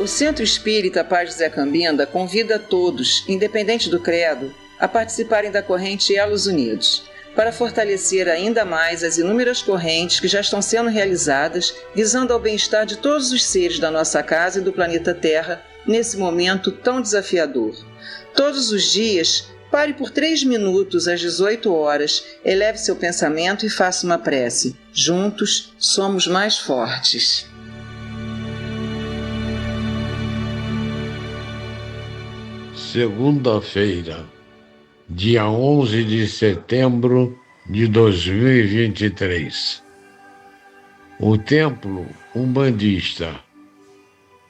O Centro Espírita Paz José Cambinda convida a todos, independente do credo, a participarem da corrente Elos Unidos, para fortalecer ainda mais as inúmeras correntes que já estão sendo realizadas, visando ao bem-estar de todos os seres da nossa casa e do planeta Terra, nesse momento tão desafiador. Todos os dias, pare por 3 minutos às 18 horas, eleve seu pensamento e faça uma prece. Juntos, somos mais fortes. Segunda-feira, dia 11 de setembro de 2023. O Templo Umbandista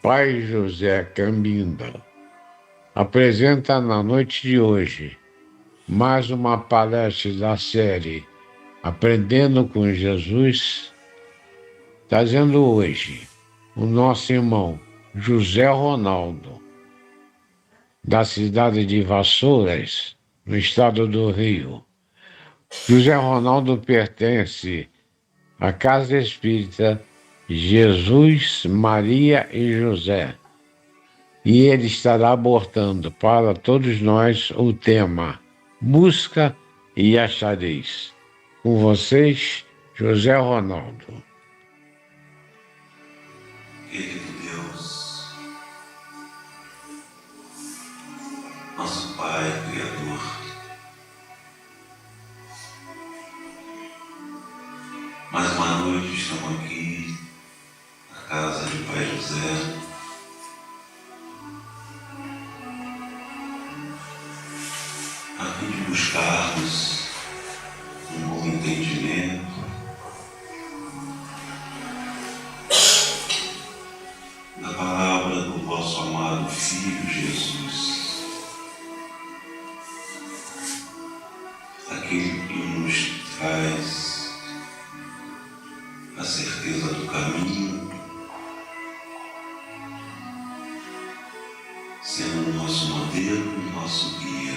Pai José Cambinda apresenta na noite de hoje mais uma palestra da série Aprendendo com Jesus, trazendo hoje o nosso irmão José Ronaldo, da cidade de Vassouras, no estado do Rio. José Ronaldo pertence à Casa Espírita Jesus, Maria e José, e ele estará abordando para todos nós o tema Busca e Achareis. Com vocês, José Ronaldo. Querido Deus, nosso Pai Criador, mais uma noite estamos aqui na casa de Pai José, a fim de buscarmos um bom entendimento da palavra do vosso amado Filho Jesus, aquele que nos traz a certeza do caminho, sendo o nosso modelo e nosso guia.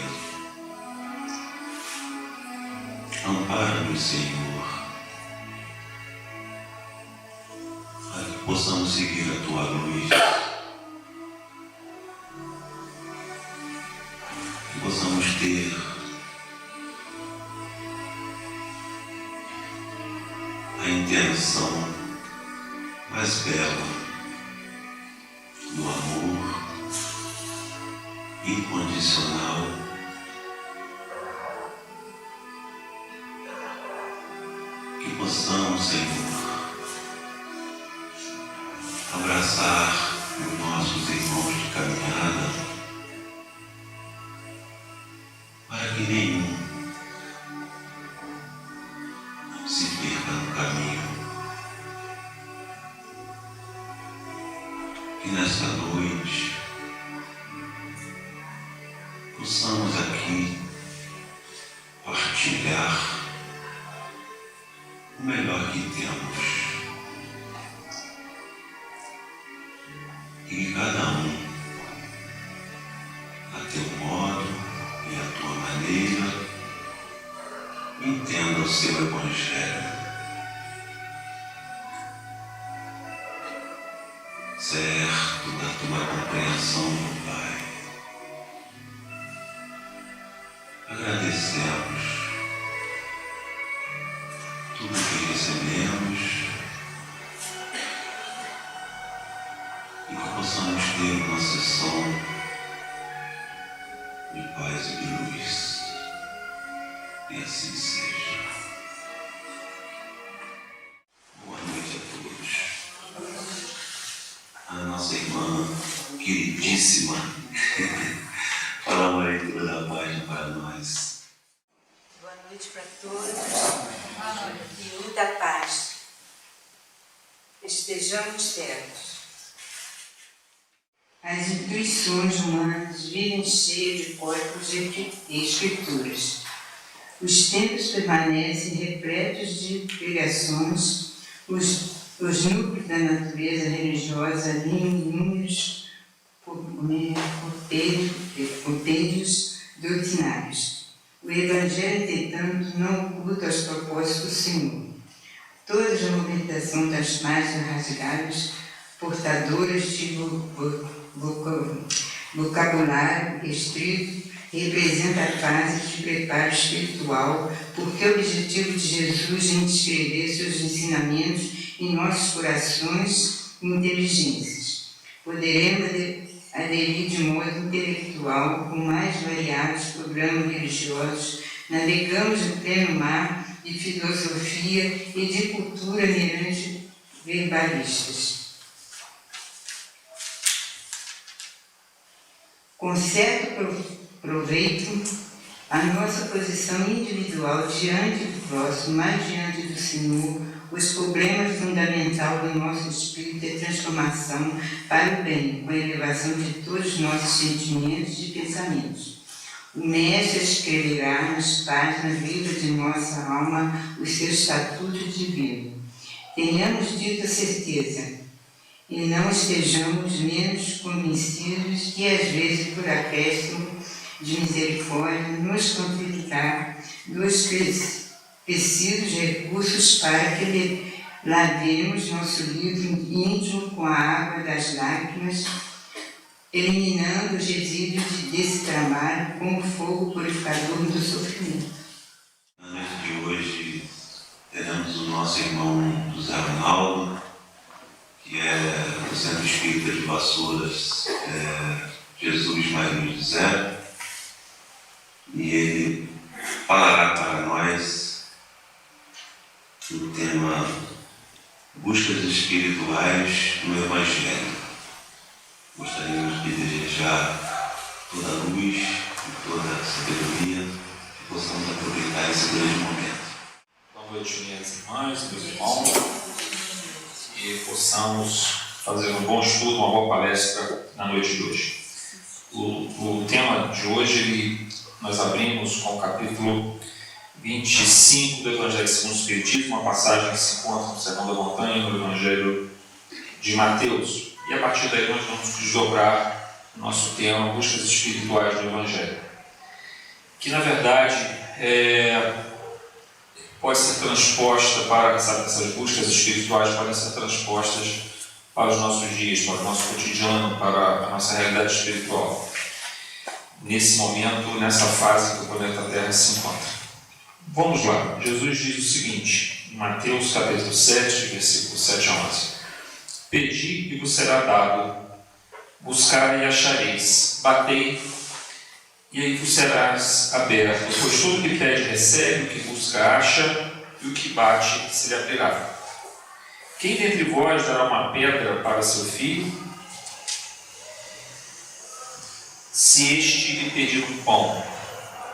Ampara-nos, Senhor, para que possamos seguir a Tua luz, que possamos ter a intenção mais bela do amor incondicional, que possamos, Senhor, abraçar os nossos irmãos de caminhada, para que nenhum se perca no caminho. Que nesta noite possamos aqui partilhar o melhor que temos, e que cada um, a teu modo e a tua maneira, entenda o seu Evangelho, certo da tua compreensão, meu Pai. Agradecemos tudo que recebemos e que possamos ter uma sessão de paz e de luz. E assim seja. Boa noite a todos. A nossa irmã queridíssima fala uma leitura da página para nós. Boa noite para todos e muita paz. Estejamos certos. As intuições humanas vivem cheias de códigos e escrituras. Os tempos permanecem repletos de pregações, os núcleos da natureza religiosa alinham inúmeros compêndios doutrinários. O Evangelho, entretanto, não oculta os propósitos do Senhor. Toda a movimentação das margens rasgadas portadoras de vocabulário restrito, representa a fase de preparo espiritual, porque o objetivo de Jesus em descrever seus ensinamentos em nossos corações e inteligências. Poderemos aderir de modo intelectual com mais variados programas religiosos, navegamos no pleno mar de filosofia e de cultura mirante verbalistas. Com certo proveito, a nossa posição individual diante do próximo, mas diante do Senhor, os problemas fundamentais do nosso espírito é transformação para o bem, com a elevação de todos os nossos sentimentos e pensamentos. O Mestre escreverá nas páginas vivas de nossa alma os seus estatutos divinos. Tenhamos dita certeza, e não estejamos menos convencidos que, às vezes, por acréscimo de misericórdia, nos contentar dos precisos recursos para que lavemos nosso livro íntimo com a água das lágrimas, eliminando os resíduos desse trabalho como fogo purificador do sofrimento. Na noite de hoje, teremos o nosso irmão José Arnaldo, que é do Centro Espírita de Vassouras, Jesus Maria José, e ele falará para nós o tema Buscas Espirituais no Evangelho. Gostaríamos de desejar toda a luz e toda a sabedoria que possamos aproveitar esse grande momento. Boa noite, minhas irmãs, meus irmãos, e possamos fazer um bom estudo, uma boa palestra na noite de hoje. O tema de hoje, nós abrimos com o capítulo 25 do Evangelho segundo o Espiritismo, uma passagem que se encontra no Sermão da Montanha, no Evangelho de Mateus. E a partir daí nós vamos desdobrar o nosso tema, Buscas Espirituais do Evangelho, que na verdade pode ser transposta para, essas buscas espirituais podem ser transpostas para os nossos dias, para o nosso cotidiano, para a nossa realidade espiritual. Nesse momento, nessa fase que o planeta Terra se encontra. Vamos lá. Jesus diz o seguinte, em Mateus capítulo 7, versículo 7 a 11. Pedi e vos será dado, buscai e achareis, batei e aí vos serás aberto. Pois todo o que pede recebe, o que busca acha, e o que bate se lhe abrirá. Quem dentre vós dará uma pedra para seu filho, se este lhe pedir um pão?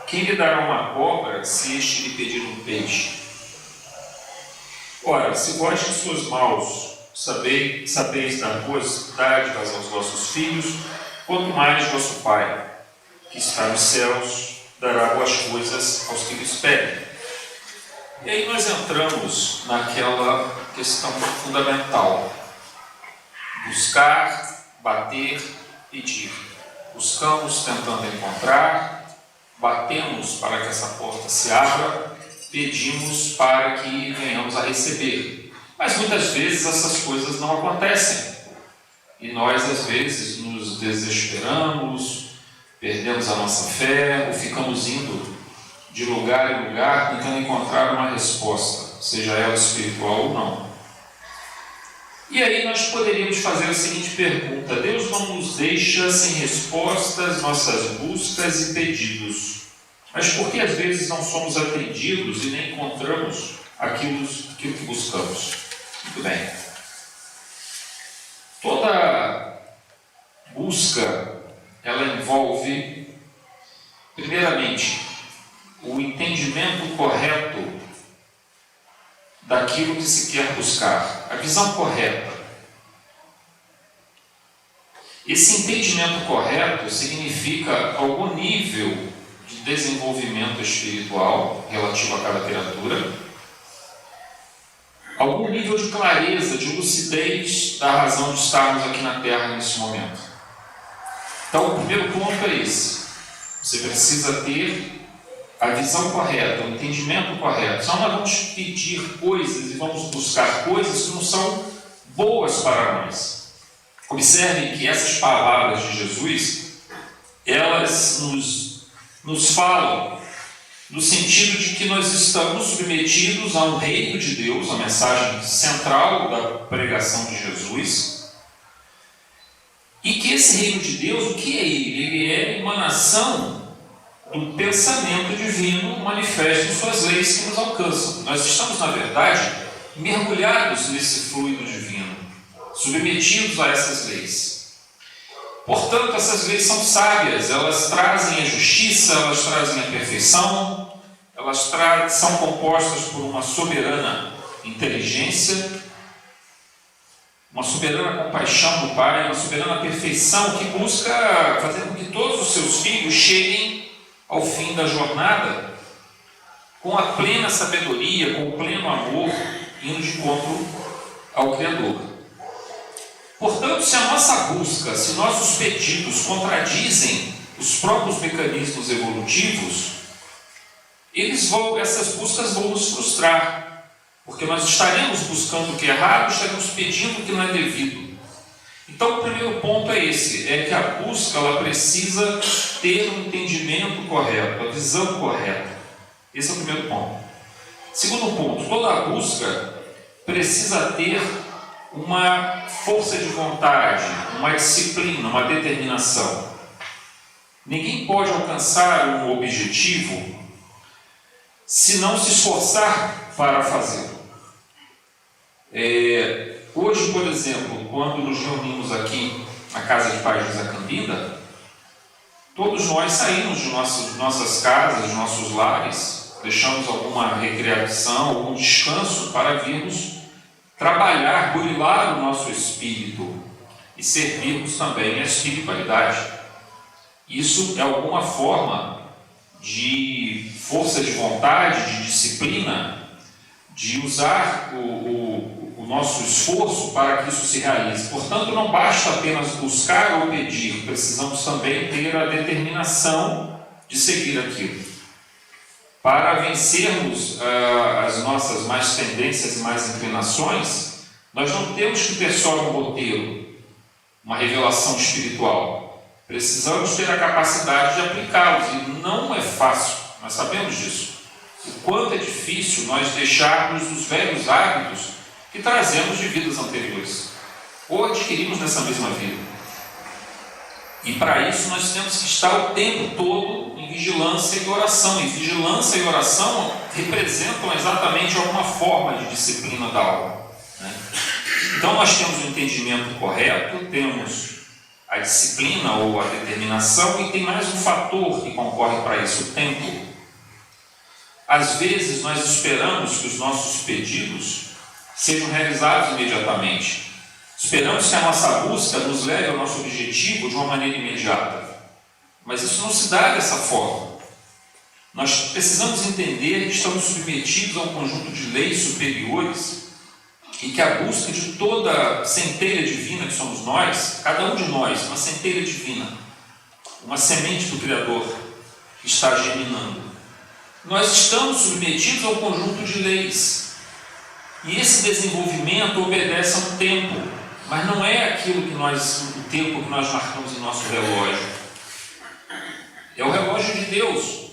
Quem lhe dará uma cobra, se este lhe pedir um peixe? Ora, se vós de suas mãos sabeis dar boas dádivas aos vossos filhos, quanto mais vosso Pai, que está nos céus, dará boas coisas aos que lhes pedem. E aí nós entramos naquela questão fundamental: buscar, bater, pedir. Buscamos tentando encontrar, batemos para que essa porta se abra, pedimos para que venhamos a receber. Mas muitas vezes essas coisas não acontecem. E nós às vezes nos desesperamos, perdemos a nossa fé, ou ficamos indo de lugar em lugar tentando encontrar uma resposta, seja ela espiritual ou não. E aí nós poderíamos fazer a seguinte pergunta: Deus não nos deixa sem respostas nossas buscas e pedidos, mas por que às vezes não somos atendidos e nem encontramos aquilo que buscamos? Muito bem. Toda busca, ela envolve, primeiramente, o entendimento correto daquilo que se quer buscar, a visão correta. Esse entendimento correto significa algum nível de desenvolvimento espiritual relativo a cada criatura, algum nível de clareza, de lucidez da razão de estarmos aqui na Terra nesse momento. Então, o primeiro ponto é esse: você precisa ter a visão correta, o entendimento correto. Senão nós vamos pedir coisas e vamos buscar coisas que não são boas para nós. Observem que essas palavras de Jesus, elas nos falam no sentido de que nós estamos submetidos a um reino de Deus, a mensagem central da pregação de Jesus, e que esse reino de Deus, o que é ele? Ele é emanação do pensamento divino manifesto em suas leis que nos alcançam. Nós estamos, na verdade, mergulhados nesse fluido divino, submetidos a essas leis. Portanto, essas leis são sábias, elas trazem a justiça, elas trazem a perfeição, elas são compostas por uma soberana inteligência, uma soberana compaixão do Pai, uma soberana perfeição que busca fazer com que todos os seus filhos cheguem ao fim da jornada com a plena sabedoria, com o pleno amor, indo de encontro ao Criador. Portanto, se a nossa busca, se nossos pedidos contradizem os próprios mecanismos evolutivos, essas buscas vão nos frustrar, porque nós estaremos buscando o que é errado, estaremos pedindo o que não é devido. Então, o primeiro ponto é esse, é que a busca ela precisa ter um entendimento correto, a visão correta. Esse é o primeiro ponto. Segundo ponto, toda busca precisa ter uma força de vontade, uma disciplina, uma determinação. Ninguém pode alcançar um objetivo se não se esforçar para fazê-lo. Hoje, por exemplo, quando nos reunimos aqui na casa de Pai José Cambinda, todos nós saímos de nossas casas, de nossos lares, deixamos alguma recreação, algum descanso para virmos trabalhar, burilar o nosso espírito e servirmos também a espiritualidade. Isso é alguma forma de força de vontade, de disciplina, de usar o nosso esforço para que isso se realize. Portanto, não basta apenas buscar ou pedir, precisamos também ter a determinação de seguir aquilo. Para vencermos as nossas mais tendências e mais inclinações, nós não temos que ter só um roteiro, uma revelação espiritual. Precisamos ter a capacidade de aplicá-los, e não é fácil, nós sabemos disso. O quanto é difícil nós deixarmos os velhos hábitos que trazemos de vidas anteriores, ou adquirimos nessa mesma vida. E para isso nós temos que estar o tempo todo em vigilância e oração. E vigilância e oração representam exatamente alguma forma de disciplina da alma, né? Então nós temos o entendimento correto, temos a disciplina ou a determinação, e tem mais um fator que concorre para isso, o tempo. Às vezes nós esperamos que os nossos pedidos sejam realizados imediatamente. Esperamos que a nossa busca nos leve ao nosso objetivo de uma maneira imediata. Mas isso não se dá dessa forma. Nós precisamos entender que estamos submetidos a um conjunto de leis superiores e que a busca de toda centelha divina que somos nós, cada um de nós, uma centelha divina, uma semente do Criador que está germinando. Nós estamos submetidos a um conjunto de leis. E esse desenvolvimento obedece a um tempo. Mas não é o tempo que nós marcamos em nosso relógio. É o relógio de Deus.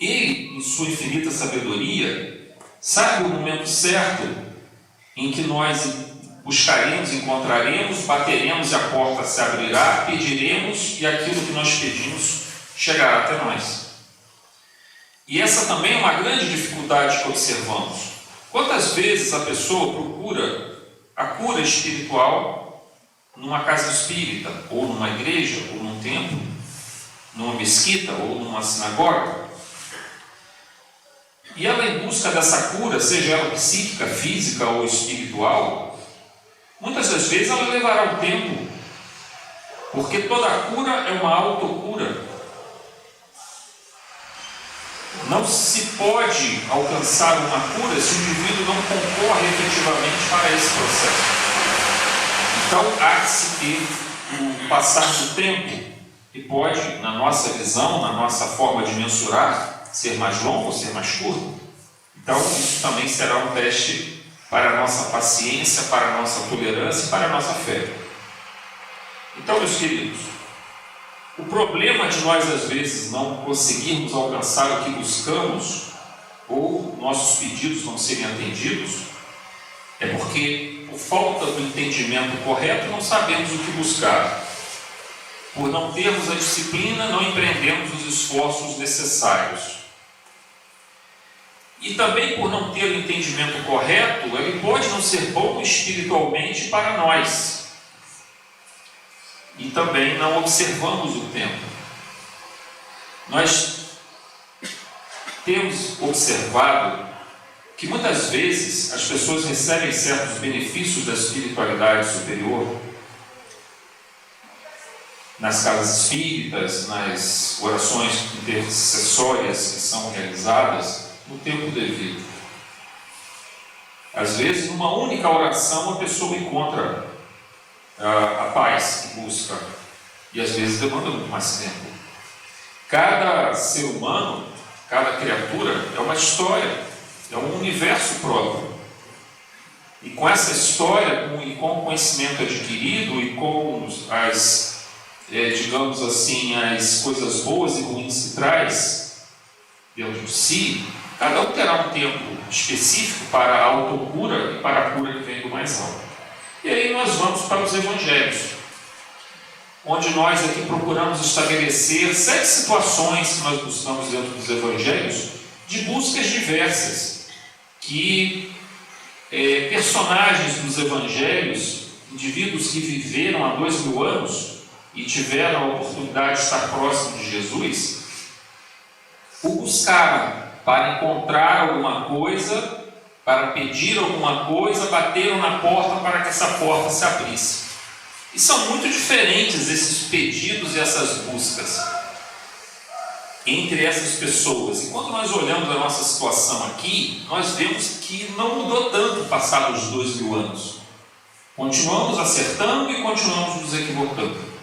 Ele, em sua infinita sabedoria, sabe o momento certo em que nós buscaremos, encontraremos, bateremos e a porta se abrirá, pediremos e aquilo que nós pedimos chegará até nós. E essa também é uma grande dificuldade que observamos. Quantas vezes a pessoa procura a cura espiritual numa casa espírita, ou numa igreja, ou num templo, numa mesquita, ou numa sinagoga, e ela, em busca dessa cura, seja ela psíquica, física ou espiritual, muitas das vezes ela levará um tempo, porque toda cura é uma autocura. Não se pode alcançar uma cura se o indivíduo não concorre efetivamente para esse processo. Então, há que se ter o passar do tempo, que pode, na nossa visão, na nossa forma de mensurar, ser mais longo ou ser mais curto. Então, isso também será um teste para a nossa paciência, para a nossa tolerância e para a nossa fé. Então, meus queridos, o problema de nós, às vezes, não conseguirmos alcançar o que buscamos, ou nossos pedidos não serem atendidos, é porque, por falta do entendimento correto, não sabemos o que buscar. Por não termos a disciplina, não empreendemos os esforços necessários. E também por não ter o entendimento correto, ele pode não ser bom espiritualmente para nós. E também não observamos o tempo. Nós temos observado que muitas vezes as pessoas recebem certos benefícios da espiritualidade superior nas casas espíritas, nas orações intercessórias que são realizadas no tempo devido. Às vezes, numa única oração, a pessoa encontra a paz que busca, e às vezes demanda muito mais tempo. Cada ser humano, cada criatura é uma história, é um universo próprio. E com essa história, e com o conhecimento adquirido, e com as, digamos assim, as coisas boas e ruins que traz dentro de si, cada um terá um tempo específico para a autocura e para a cura que vem do mais alto. E aí nós vamos para os evangelhos, onde nós aqui procuramos estabelecer 7 situações que nós buscamos dentro dos evangelhos, de buscas diversas, que personagens dos evangelhos, indivíduos que viveram há 2000 anos e tiveram a oportunidade de estar próximo de Jesus, o buscaram para encontrar alguma coisa, para pedir alguma coisa, bateram na porta para que essa porta se abrisse. E são muito diferentes esses pedidos e essas buscas entre essas pessoas. E quando nós olhamos a nossa situação aqui, nós vemos que não mudou tanto passados os 2000 anos. Continuamos acertando e continuamos nos equivocando.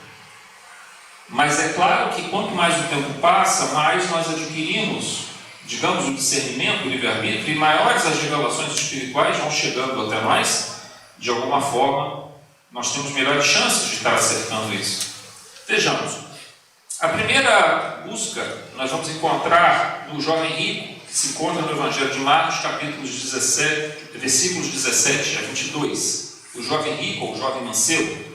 Mas é claro que quanto mais o tempo passa, mais nós adquirimos, digamos, o discernimento, o livre-arbítrio, e maiores as revelações espirituais vão chegando até nós. De alguma forma, nós temos melhores chances de estar acertando isso. Vejamos, a primeira busca nós vamos encontrar no jovem rico, que se encontra no Evangelho de Marcos, capítulos 17, versículos 17 a 22. O jovem rico, ou o jovem mancebo.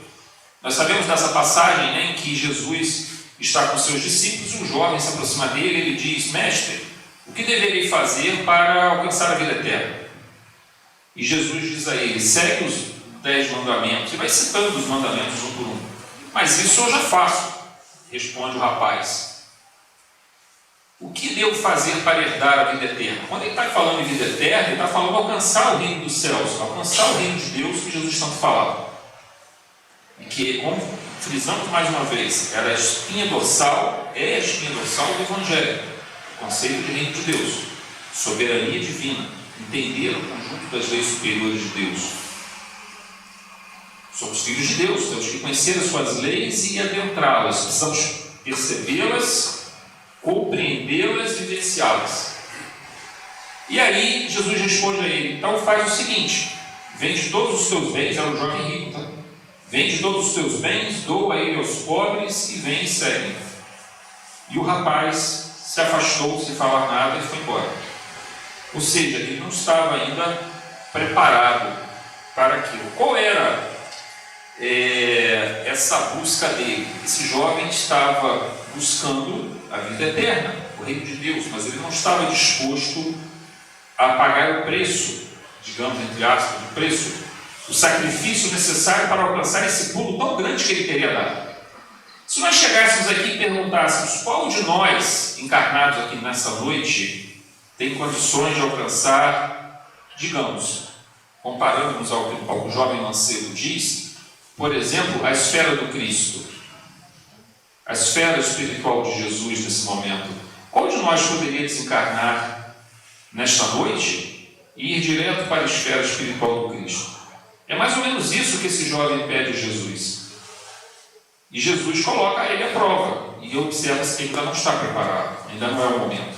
Nós sabemos dessa passagem, né, em que Jesus está com seus discípulos, um jovem se aproxima dele e ele diz: Mestre, o que deverei fazer para alcançar a vida eterna? E Jesus diz a ele: segue os 10 mandamentos, e vai citando os mandamentos um por um. Mas isso eu já faço, responde o rapaz. O que devo fazer para herdar a vida eterna? Quando ele está falando em vida eterna, ele está falando alcançar o reino dos céus, alcançar o reino de Deus que Jesus tanto falava. E que, como frisamos mais uma vez, era a espinha dorsal, é a espinha dorsal do Evangelho, o conceito de reino de Deus, soberania divina, entender o conjunto das leis superiores de Deus. Somos filhos de Deus, temos que conhecer as suas leis e adentrá-las, precisamos percebê-las, compreendê-las e vivenciá-las. E aí Jesus responde a ele: então faz o seguinte, vende todos os seus bens, era o jovem rico, tá? Vende todos os seus bens, doa ele aos pobres e vem e segue. E o rapaz se afastou sem falar nada e foi embora. Ou seja, ele não estava ainda preparado para aquilo. Qual era essa busca dele? Esse jovem estava buscando a vida eterna, o reino de Deus, mas ele não estava disposto a pagar o preço, digamos entre aspas, o preço, o sacrifício necessário para alcançar esse pulo tão grande que ele teria dado. Se nós chegássemos aqui e perguntássemos qual de nós, encarnados aqui nessa noite, tem condições de alcançar, digamos, comparando-nos ao que o jovem mancebo diz, por exemplo, a esfera do Cristo, a esfera espiritual de Jesus nesse momento, qual de nós poderia desencarnar nesta noite e ir direto para a esfera espiritual do Cristo? É mais ou menos isso que esse jovem pede a Jesus. E Jesus coloca ele à prova e observa-se que ele ainda não está preparado, ainda não é o momento.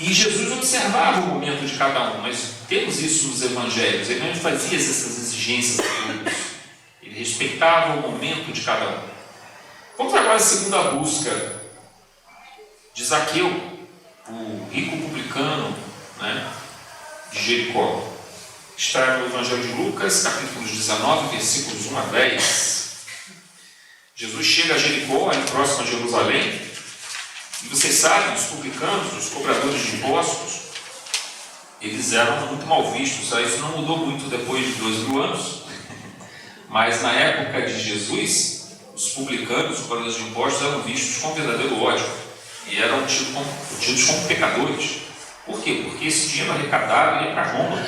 E Jesus observava o momento de cada um. Nós temos isso nos evangelhos. Ele não fazia essas exigências a todos. Ele Ele respeitava o momento de cada um. Vamos agora à segunda busca de Zaqueu, o rico publicano, né, de Jericó. Está no Evangelho de Lucas, capítulos 19, versículos 1 a 10. Jesus chega a Jericó, ali próximo a Jerusalém, e vocês sabem, os publicanos, os cobradores de impostos, eles eram muito mal vistos. Isso não mudou muito depois de 2000 anos, mas na época de Jesus, os publicanos, os cobradores de impostos, eram vistos com verdadeiro ódio e eram tidos como pecadores. Por quê? Porque esse dinheiro arrecadado ia para Roma,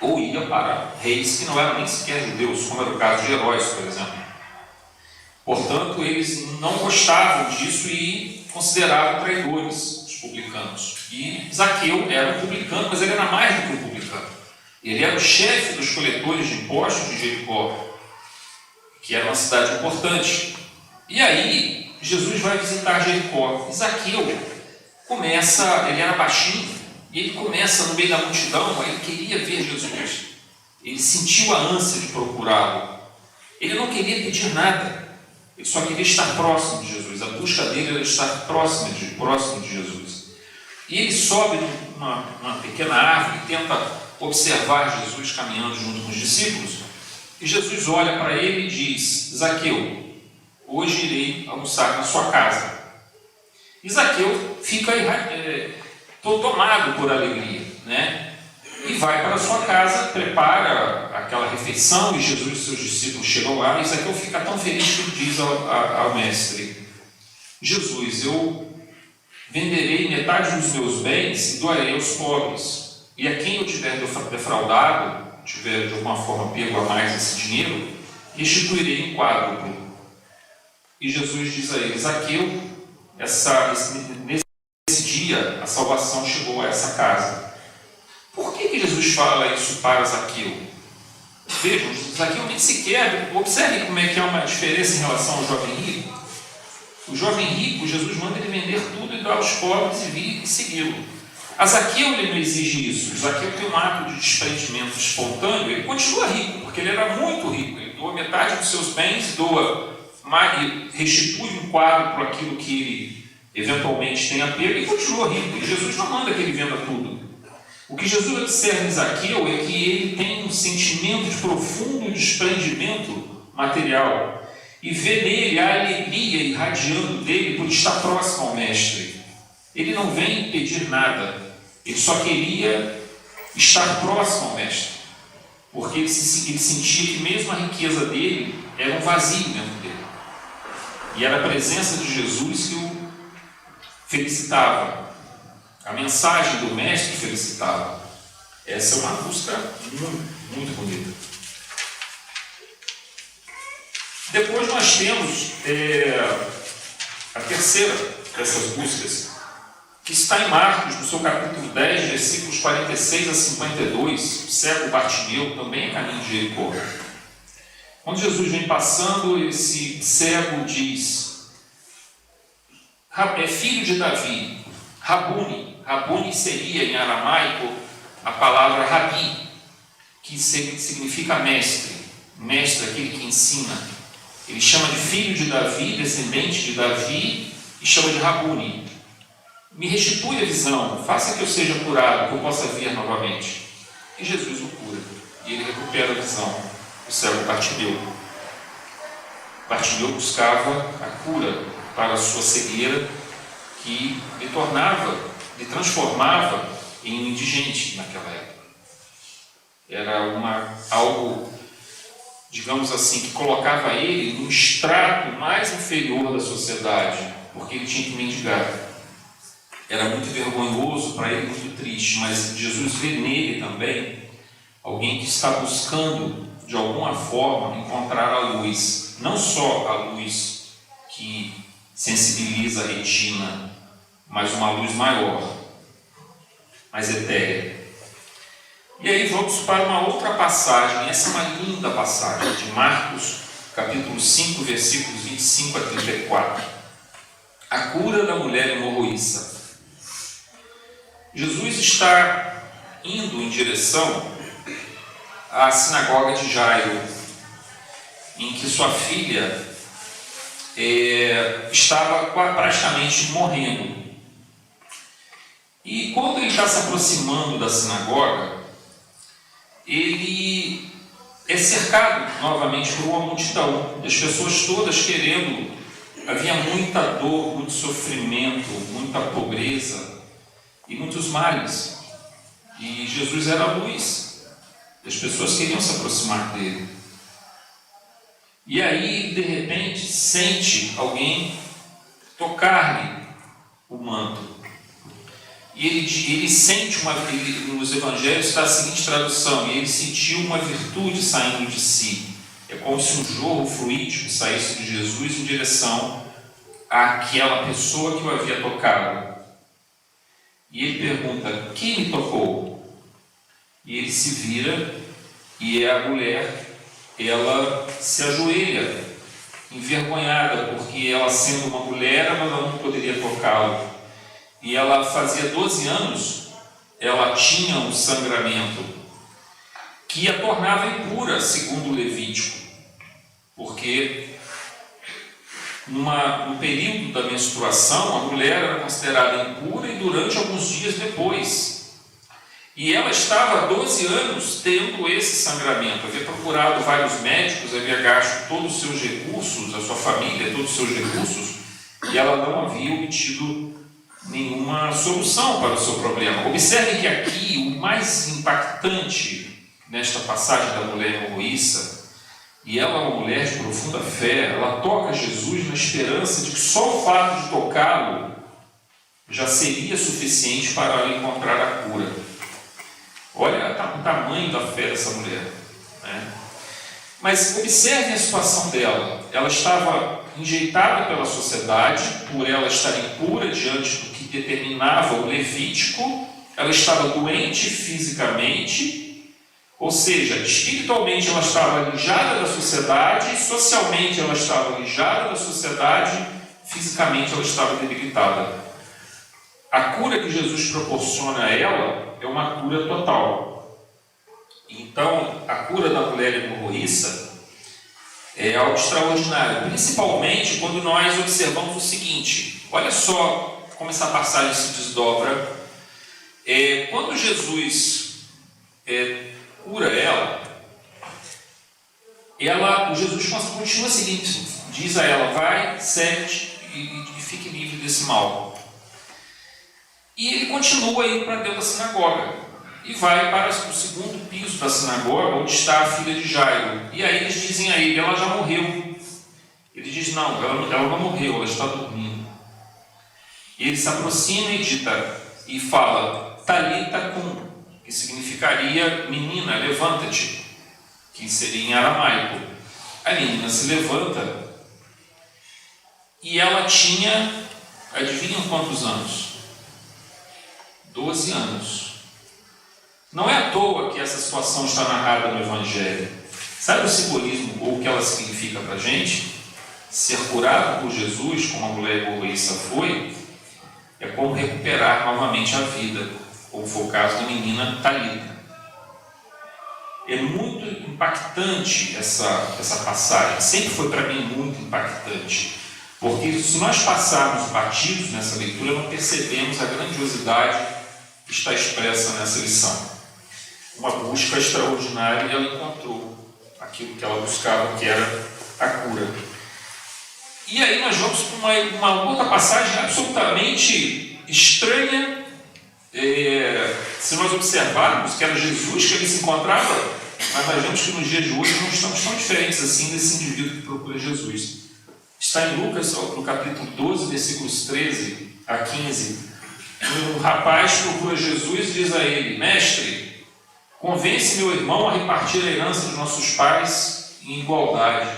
ou ia para reis que não eram nem sequer judeus, como era o caso de Herodes, por exemplo. Portanto, eles não gostavam disso e consideravam traidores os publicanos. E Zaqueu era um publicano, mas ele era mais do que um publicano. Ele era o chefe dos coletores de impostos de Jericó, que era uma cidade importante. E aí, Jesus vai visitar Jericó. E Zaqueu começa, ele era baixinho, e ele começa no meio da multidão, ele queria ver Jesus. Ele sentiu a ânsia de procurá-lo. Ele não queria pedir nada. Ele só queria estar próximo de Jesus. A busca dele era estar próximo de Jesus. E ele sobe numa pequena árvore e tenta observar Jesus caminhando junto com os discípulos. E Jesus olha para ele e diz: Zaqueu, hoje irei almoçar na sua casa. E Zaqueu fica tomado por alegria, né? E vai para a sua casa, prepara aquela refeição, e Jesus e seus discípulos chegam lá, e Zaqueu fica tão feliz que ele diz ao mestre: Jesus, eu venderei metade dos meus bens e doarei aos pobres, e a quem eu tiver defraudado, tiver de alguma forma pego a mais esse dinheiro, restituirei em quádruplo. E Jesus diz a ele: Zaqueu, nesse dia a salvação chegou a essa casa. Por que Jesus fala isso para Zaqueu? Vejam, Zaqueu nem sequer, observe como é que há uma diferença em relação ao jovem rico. O jovem rico, Jesus manda ele vender tudo e dar aos pobres e vir e segui-lo. A Zaqueu ele não exige isso. Zaqueu tem um ato de desprendimento espontâneo. Ele continua rico, porque ele era muito rico. Ele doa metade dos seus bens, restitui um quadro para aquilo que ele eventualmente tem apego e continua rico. E Jesus não manda que ele venda tudo. O que Jesus observa em Zaqueu é que ele tem um sentimento de profundo desprendimento material e vê nele a alegria irradiando dele por estar próximo ao Mestre. Ele não vem pedir nada, ele só queria estar próximo ao Mestre, porque ele sentia que mesmo a riqueza dele era um vazio dentro dele, e era a presença de Jesus que o felicitava. A mensagem do Mestre felicitava. Essa é uma busca muito, muito bonita. Depois nós temos a terceira dessas buscas, que está em Marcos, no seu capítulo 10, versículos 46 a 52. O cego Bartimeu também é caminho de Jericó. Quando Jesus vem passando, esse cego diz: é filho de Davi, Rabuni. Rabuni seria em aramaico a palavra rabi, que significa mestre. Mestre, aquele que ensina. Ele chama de filho de Davi, descendente de Davi, e chama de Rabuni. Me restitui a visão, faça que eu seja curado, que eu possa ver novamente. E Jesus o cura, e ele recupera a visão. O cego Bartimeu. Bartimeu buscava a cura para a sua cegueira, que lhe transformava em um indigente naquela época. Era algo, digamos assim, que colocava ele num estrato mais inferior da sociedade, porque ele tinha que mendigar. Era muito vergonhoso para ele, muito triste, mas Jesus vê nele também alguém que está buscando, de alguma forma, encontrar a luz, não só a luz que sensibiliza a retina, mas uma luz maior, mais etérea. E aí vamos para uma outra passagem. Essa é uma linda passagem de Marcos, capítulo 5, versículos 25 a 34. A cura da mulher hemorroíça. Jesus está indo em direção à sinagoga de Jairo. em que sua filha estava praticamente morrendo. E quando ele está se aproximando da sinagoga, ele é cercado novamente por uma multidão, as pessoas todas querendo. Havia muita dor, muito sofrimento, muita pobreza e muitos males. E Jesus era a luz. As pessoas queriam se aproximar dele. E aí, de repente, sente alguém tocar-lhe o manto. E ele sente nos evangelhos está a seguinte tradução: e ele sentiu uma virtude saindo de si. É como se um jorro fluídico saísse de Jesus em direção àquela pessoa que o havia tocado. E ele pergunta: quem me tocou? E ele se vira e a mulher, ela se ajoelha, envergonhada, porque ela, sendo uma mulher, ela não poderia tocá-lo. E ela fazia 12 anos, ela tinha um sangramento que a tornava impura, segundo o Levítico, porque no período da menstruação a mulher era considerada impura e durante alguns dias depois. E ela estava há 12 anos tendo esse sangramento, havia procurado vários médicos, havia gasto todos os seus recursos, a sua família, todos os seus recursos, e ela não havia obtido nenhuma solução para o seu problema. Observe que aqui o mais impactante nesta passagem da mulher hemorroíça, e ela é uma mulher de profunda fé, ela toca Jesus na esperança de que só o fato de tocá-lo já seria suficiente para ela encontrar a cura. Olha o tamanho da fé dessa mulher, né? Mas observe a situação dela. Ela estava enjeitada pela sociedade, por ela estar impura diante do que determinava o Levítico. Ela estava doente fisicamente, ou seja, espiritualmente ela estava alijada da sociedade, socialmente ela estava alijada da sociedade, fisicamente ela estava debilitada. A cura que Jesus proporciona a ela é uma cura total. Então, a cura da mulher hemorroíça é algo extraordinário, principalmente quando nós observamos o seguinte: olha só como essa passagem se desdobra. Quando Jesus cura o Jesus continua seguinte, diz a ela: vai, segue e fique livre desse mal. E ele continua indo para dentro da sinagoga e vai para o segundo piso da sinagoga, onde está a filha de Jairo. E aí eles dizem a ele: ela já morreu. Ele diz: não, ela não morreu, ela está dormindo. E ele se aproxima e fala: Talita cum, que significaria menina, levanta-te, que seria em aramaico. A menina se levanta e ela tinha, adivinham quantos anos? 12 anos. Não é à toa que essa situação está narrada no Evangelho. Sabe o simbolismo ou o que ela significa para a gente? Ser curado por Jesus, como a mulher hemorroíça foi, é como recuperar novamente a vida, como foi o caso da menina Talita. É muito impactante essa passagem, sempre foi para mim muito impactante, porque se nós passarmos batidos nessa leitura, não percebemos a grandiosidade que está expressa nessa lição. Uma busca extraordinária, e ela encontrou aquilo que ela buscava, que era a cura. E aí nós vamos para uma outra passagem absolutamente estranha. Se nós observarmos que era Jesus que ele se encontrava, mas nós vemos que nos dias de hoje não estamos tão diferentes assim desse indivíduo que procura Jesus. Está em Lucas, no capítulo 12, versículos 13 a 15. Um rapaz procura Jesus e diz a ele: mestre, convence meu irmão a repartir a herança dos nossos pais em igualdade.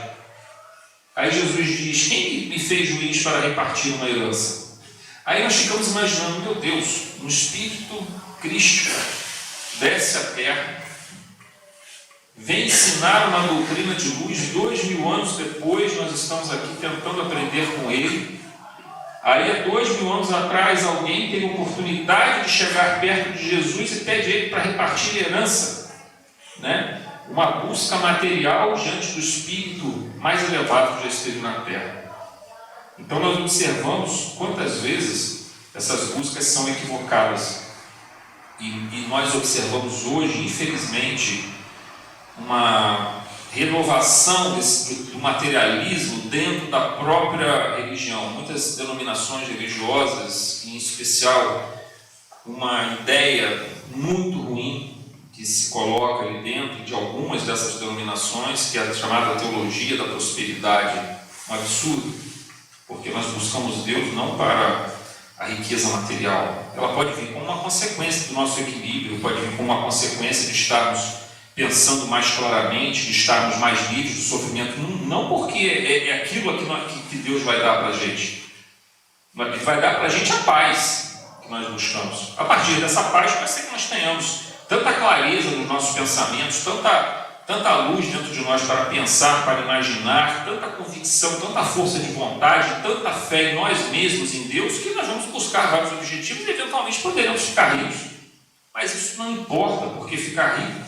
Aí Jesus diz: quem me fez juiz para repartir uma herança? Aí nós ficamos imaginando: meu Deus, um espírito crístico desce à terra, vem ensinar uma doutrina de luz. 2000 anos depois nós estamos aqui tentando aprender com ele. Aí há 2000 anos atrás alguém teve a oportunidade de chegar perto de Jesus e pede a ele para repartir a herança, né? uma busca material diante do espírito mais elevado que já esteve na Terra. Então nós observamos quantas vezes essas buscas são equivocadas. E nós observamos hoje, infelizmente, uma renovação do materialismo dentro da própria religião. Muitas denominações religiosas, em especial uma ideia muito ruim que se coloca ali dentro de algumas dessas denominações, que é a chamada teologia da prosperidade. Um absurdo, porque nós buscamos Deus não para a riqueza material. Ela pode vir como uma consequência do nosso equilíbrio, pode vir como uma consequência de estarmos pensando mais claramente, de estarmos mais livres do sofrimento, não porque é aquilo que Deus vai dar para a gente, mas vai dar para a gente a paz que nós buscamos. A partir dessa paz, pode ser que nós tenhamos tanta clareza nos nossos pensamentos, tanta luz dentro de nós para pensar, para imaginar, tanta convicção, tanta força de vontade, tanta fé em nós mesmos, em Deus, que nós vamos buscar vários objetivos e eventualmente poderemos ficar ricos. Mas isso não importa, porque ficar rico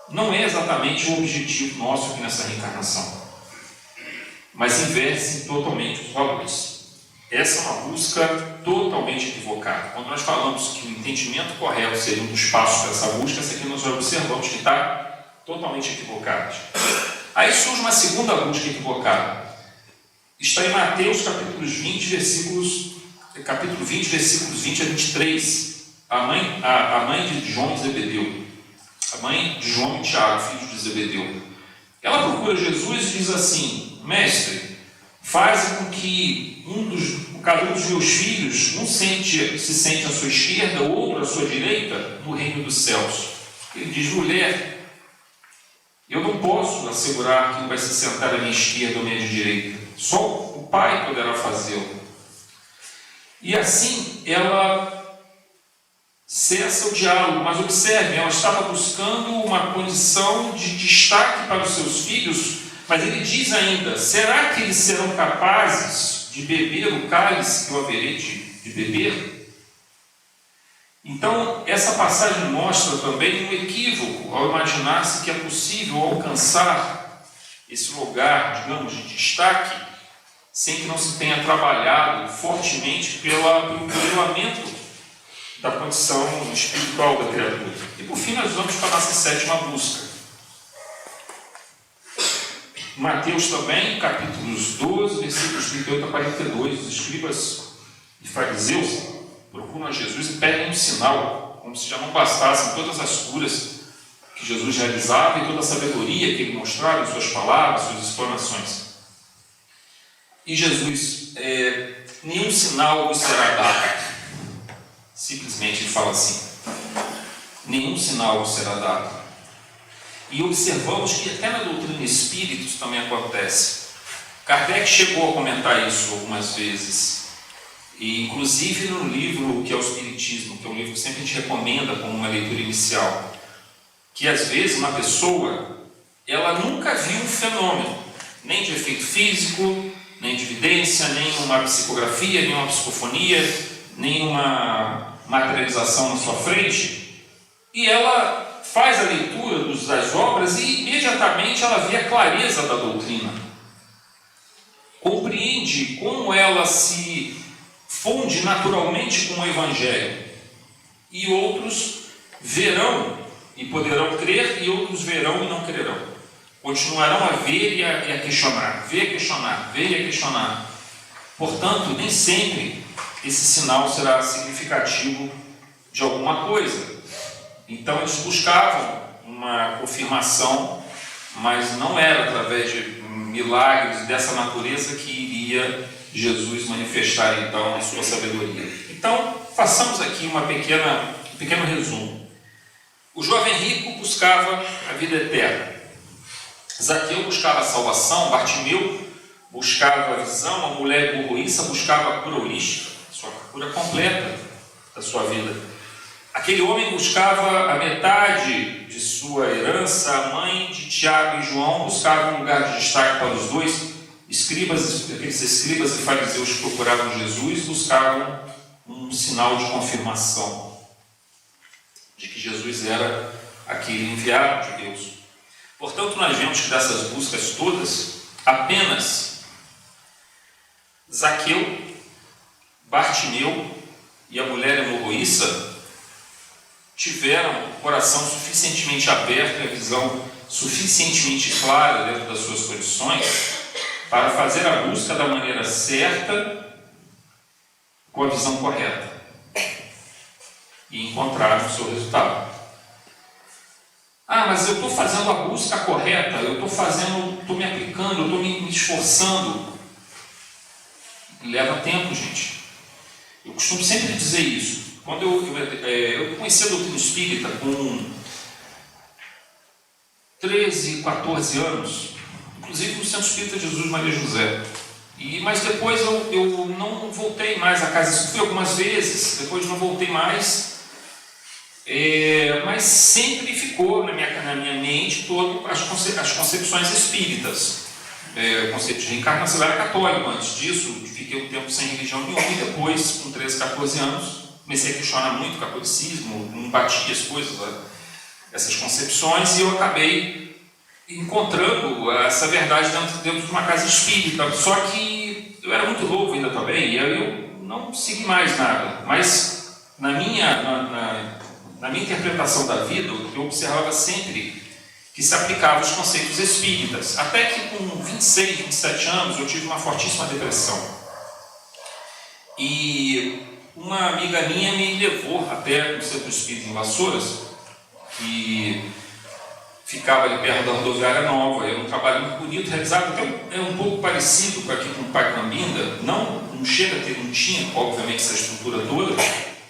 não é exatamente o objetivo nosso aqui nessa reencarnação. Mas inverte totalmente os valores. Essa é uma busca totalmente equivocada. Quando nós falamos que o entendimento correto seria um dos passos para essa busca, essa aqui nós observamos que está totalmente equivocado. Aí surge uma segunda busca equivocada. Está em Mateus capítulo 20, versículos 20 a 23. A mãe de João e Zebedeu. A mãe de João e Tiago, filhos de Zebedeu. Ela procura Jesus e diz assim: Mestre, faz com que cada um dos meus filhos, se sente à sua esquerda, o outro à sua direita, no reino dos céus. Ele diz: mulher, eu não posso assegurar quem vai se sentar à minha esquerda ou à minha direita. Só o Pai poderá fazê-lo. E assim ela cessa o diálogo, mas observe, ela estava buscando uma condição de destaque para os seus filhos, mas ele diz ainda: será que eles serão capazes de beber o cálice que eu haverei de beber? Então, essa passagem mostra também um equívoco ao imaginar-se que é possível alcançar esse lugar, digamos, de destaque, sem que não se tenha trabalhado fortemente pelo melhoramento da condição espiritual da criatura. E por fim nós vamos para a nossa sétima busca. Mateus também, capítulos 12, versículos 38 a 42, os escribas e fariseus procuram a Jesus e pedem um sinal, como se já não bastassem todas as curas que Jesus realizava e toda a sabedoria que ele mostrava em suas palavras, suas explanações. E Jesus, nenhum sinal vos será dado. Simplesmente ele fala assim: nenhum sinal vos será dado. E observamos que até na doutrina espírita isso também acontece. Kardec chegou a comentar isso algumas vezes, e inclusive no livro que é o Espiritismo, que é um livro que sempre a gente recomenda como uma leitura inicial, que às vezes uma pessoa, ela nunca viu um fenômeno, nem de efeito físico, nem de evidência, nem uma psicografia, nem uma psicofonia, nem uma materialização na sua frente, e ela faz a leitura das obras e imediatamente ela vê a clareza da doutrina, compreende como ela se funde naturalmente com o Evangelho, e outros verão e poderão crer, e outros verão e não crerão, continuarão a ver e a questionar, ver, questionar, ver e a questionar. Portanto, nem sempre esse sinal será significativo de alguma coisa. Então eles buscavam uma confirmação, mas não era através de milagres dessa natureza que iria Jesus manifestar então a sua sabedoria. Então, façamos aqui um pequeno resumo. O jovem rico buscava a vida eterna. Zaqueu buscava a salvação, Bartimeu buscava a visão, a mulher burroíça buscava a cura holística, sua cura completa da sua vida. Aquele homem buscava a metade de sua herança, a mãe de Tiago e João buscava um lugar de destaque para os dois. Aqueles escribas e fariseus que procuravam Jesus buscavam um sinal de confirmação de que Jesus era aquele enviado de Deus. Portanto, nós vemos que dessas buscas todas, apenas Zaqueu, Bartimeu e a mulher hemorroíça tiveram o coração suficientemente aberto e a visão suficientemente clara dentro das suas condições para fazer a busca da maneira certa, com a visão correta, e encontraram o seu resultado. Ah, mas eu estou fazendo a busca correta, eu estou me aplicando, eu estou me esforçando. Leva tempo, gente. Eu costumo sempre dizer isso. Quando eu conheci a doutrina espírita com 13, 14 anos, inclusive no Centro Espírita Jesus Maria José. Mas depois eu não voltei mais à casa. Fui algumas vezes, depois não voltei mais. Mas sempre ficou na minha mente todas as concepções espíritas. O conceito de reencarnação. Eu era católico antes disso, fiquei um tempo sem religião nenhuma, e depois, com 13, 14 anos, comecei a questionar muito o catolicismo, não batia as coisas, essas concepções, e eu acabei encontrando essa verdade dentro de uma casa espírita. Só que eu era muito novo ainda também, e eu não segui mais nada. Mas na minha interpretação da vida, eu observava sempre que se aplicava os conceitos espíritas. Até que com 26, 27 anos, eu tive uma fortíssima depressão. E uma amiga minha me levou até o Centro Espírita em Vassouras, que ficava ali perto da Rodoviária Nova. Era um trabalho muito bonito, realizado até um pouco parecido com aqui com o Pai Cambinda. Não chega a ter, não tinha, obviamente, essa estrutura toda,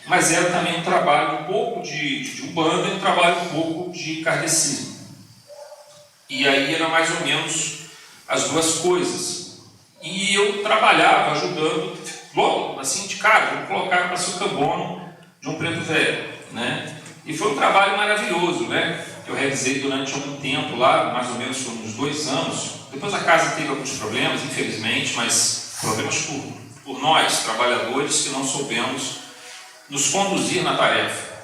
mas era também um trabalho um pouco de Umbanda e um trabalho um pouco de kardecismo. E aí era mais ou menos as duas coisas. E eu trabalhava ajudando, logo assim de cara, vou colocar para Sucabono de um preto velho, né? E foi um trabalho maravilhoso, né? Eu realizei durante algum tempo lá, mais ou menos uns 2 anos. Depois a casa teve alguns problemas, infelizmente, mas problemas por nós, trabalhadores, que não soubemos nos conduzir na tarefa.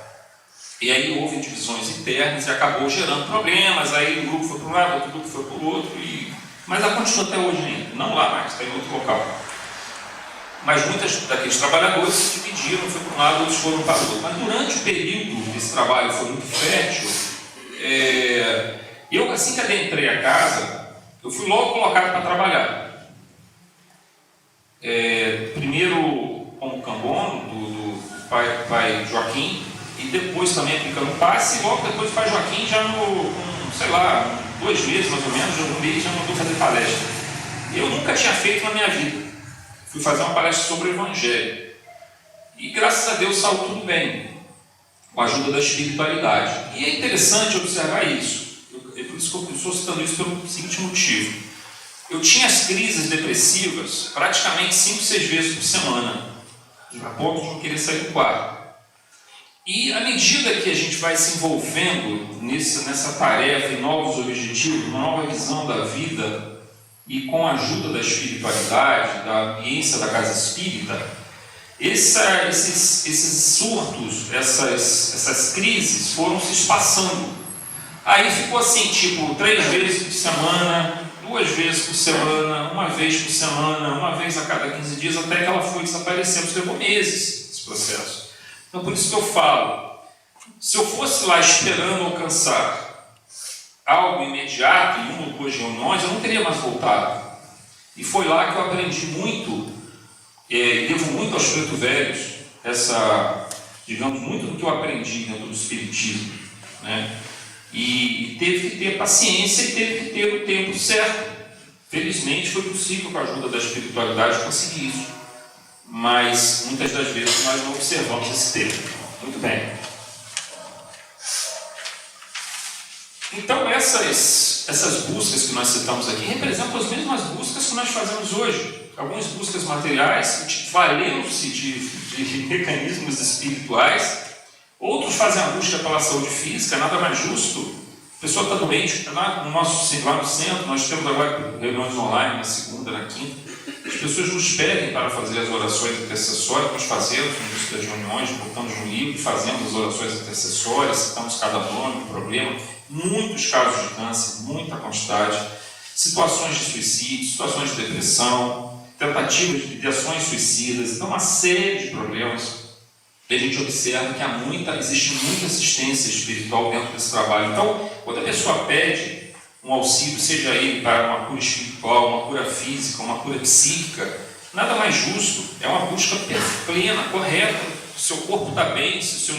E aí houve divisões internas e acabou gerando problemas. Aí um grupo foi para um lado, outro grupo foi para o outro. Mas ela continua até hoje ainda, não lá mais, está em outro local. Mas muitos daqueles trabalhadores se dividiram, foi para um lado, outros foram para o outro. Mas durante o período que esse trabalho foi muito fértil, eu, assim que adentrei a casa, eu fui logo colocado para trabalhar. Primeiro como cambono do pai Joaquim, e depois também aplicando passe, e logo depois o pai Joaquim já sei lá, 2 meses mais ou menos, um mês já mandou fazer palestra. Eu nunca tinha feito na minha vida. Fui fazer uma palestra sobre o Evangelho. E graças a Deus saiu tudo bem, com a ajuda da espiritualidade. E é interessante observar isso. É por isso que eu estou citando isso pelo seguinte motivo. Eu tinha as crises depressivas praticamente 5, 6 vezes por semana, a ponto de não querer sair do quarto. E à medida que a gente vai se envolvendo nessa tarefa, em novos objetivos, uma nova visão da vida, e com a ajuda da espiritualidade, da ambiência da casa espírita, esses surtos, essas crises foram se espaçando. Aí ficou assim, tipo, 3 vezes por semana, 2 vezes por semana, 1 vez por semana, 1 vez a cada 15 dias, até que ela foi desaparecendo. Levou meses esse processo. Então, por isso que eu falo, se eu fosse lá esperando alcançar algo imediato, em 1 ou 2 reuniões, eu não teria mais voltado. E foi lá que eu aprendi muito, devo muito aos preto velhos, digamos, muito do que eu aprendi dentro do Espiritismo, né? E teve que ter paciência e teve que ter o tempo certo. Felizmente foi possível, com a ajuda da espiritualidade, conseguir isso. Mas muitas das vezes nós não observamos esse tempo. Muito bem. Então essas buscas que nós citamos aqui representam as mesmas buscas que nós fazemos hoje. Algumas buscas materiais, valendo-se de mecanismos espirituais. Outros fazem a busca pela saúde física, nada mais justo. A pessoa está doente, lá no centro, nós temos agora reuniões online na segunda, na quinta. As pessoas nos pedem para fazer as orações intercessórias, nós fazemos no início das reuniões, botamos no livro, fazemos as orações intercessórias, citamos cada nome, problema. muitos casos de câncer, muita quantidade, situações de suicídio, situações de depressão, tentativas de ações suicidas, então uma série de problemas. E a gente observa que existe muita assistência espiritual dentro desse trabalho. Então, quando a pessoa pede um auxílio, seja ele para uma cura espiritual, uma cura física, uma cura psíquica, nada mais justo, é uma busca plena, correta. Se o seu corpo está bem, se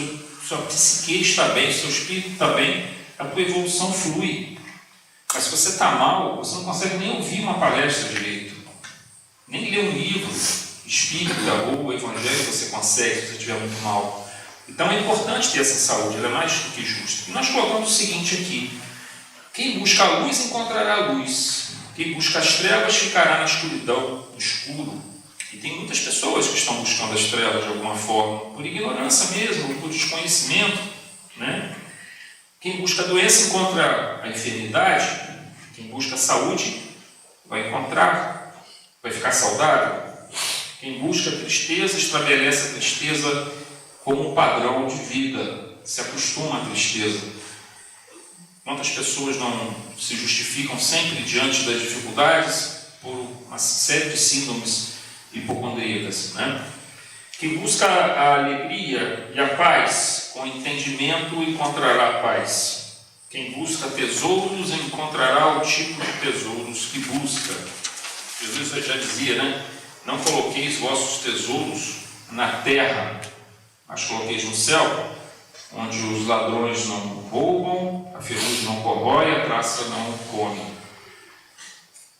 sua psique está bem, se o seu espírito está bem, a tua evolução flui. Mas se você está mal, você não consegue nem ouvir uma palestra direito, nem ler um livro espírita ou evangelho você consegue se você estiver muito mal. Então é importante ter essa saúde, ela é mais do que justa. E nós colocamos o seguinte aqui: quem busca a luz encontrará a luz, quem busca as trevas ficará na escuridão, no escuro. E tem muitas pessoas que estão buscando as trevas de alguma forma, por ignorância mesmo, por desconhecimento, né? Quem busca a doença encontra a enfermidade, quem busca a saúde vai encontrar, vai ficar saudável. Quem busca a tristeza estabelece a tristeza como um padrão de vida, se acostuma à tristeza. Quantas pessoas não se justificam sempre diante das dificuldades por uma série de síndromes hipocondríacas, né? Quem busca a alegria e a paz com entendimento encontrará a paz. Quem busca tesouros encontrará o tipo de tesouros que busca. Jesus já dizia, né? Não coloqueis vossos tesouros na terra, mas coloqueis no céu, onde os ladrões não roubam, a ferrugem não corrói, a traça não come.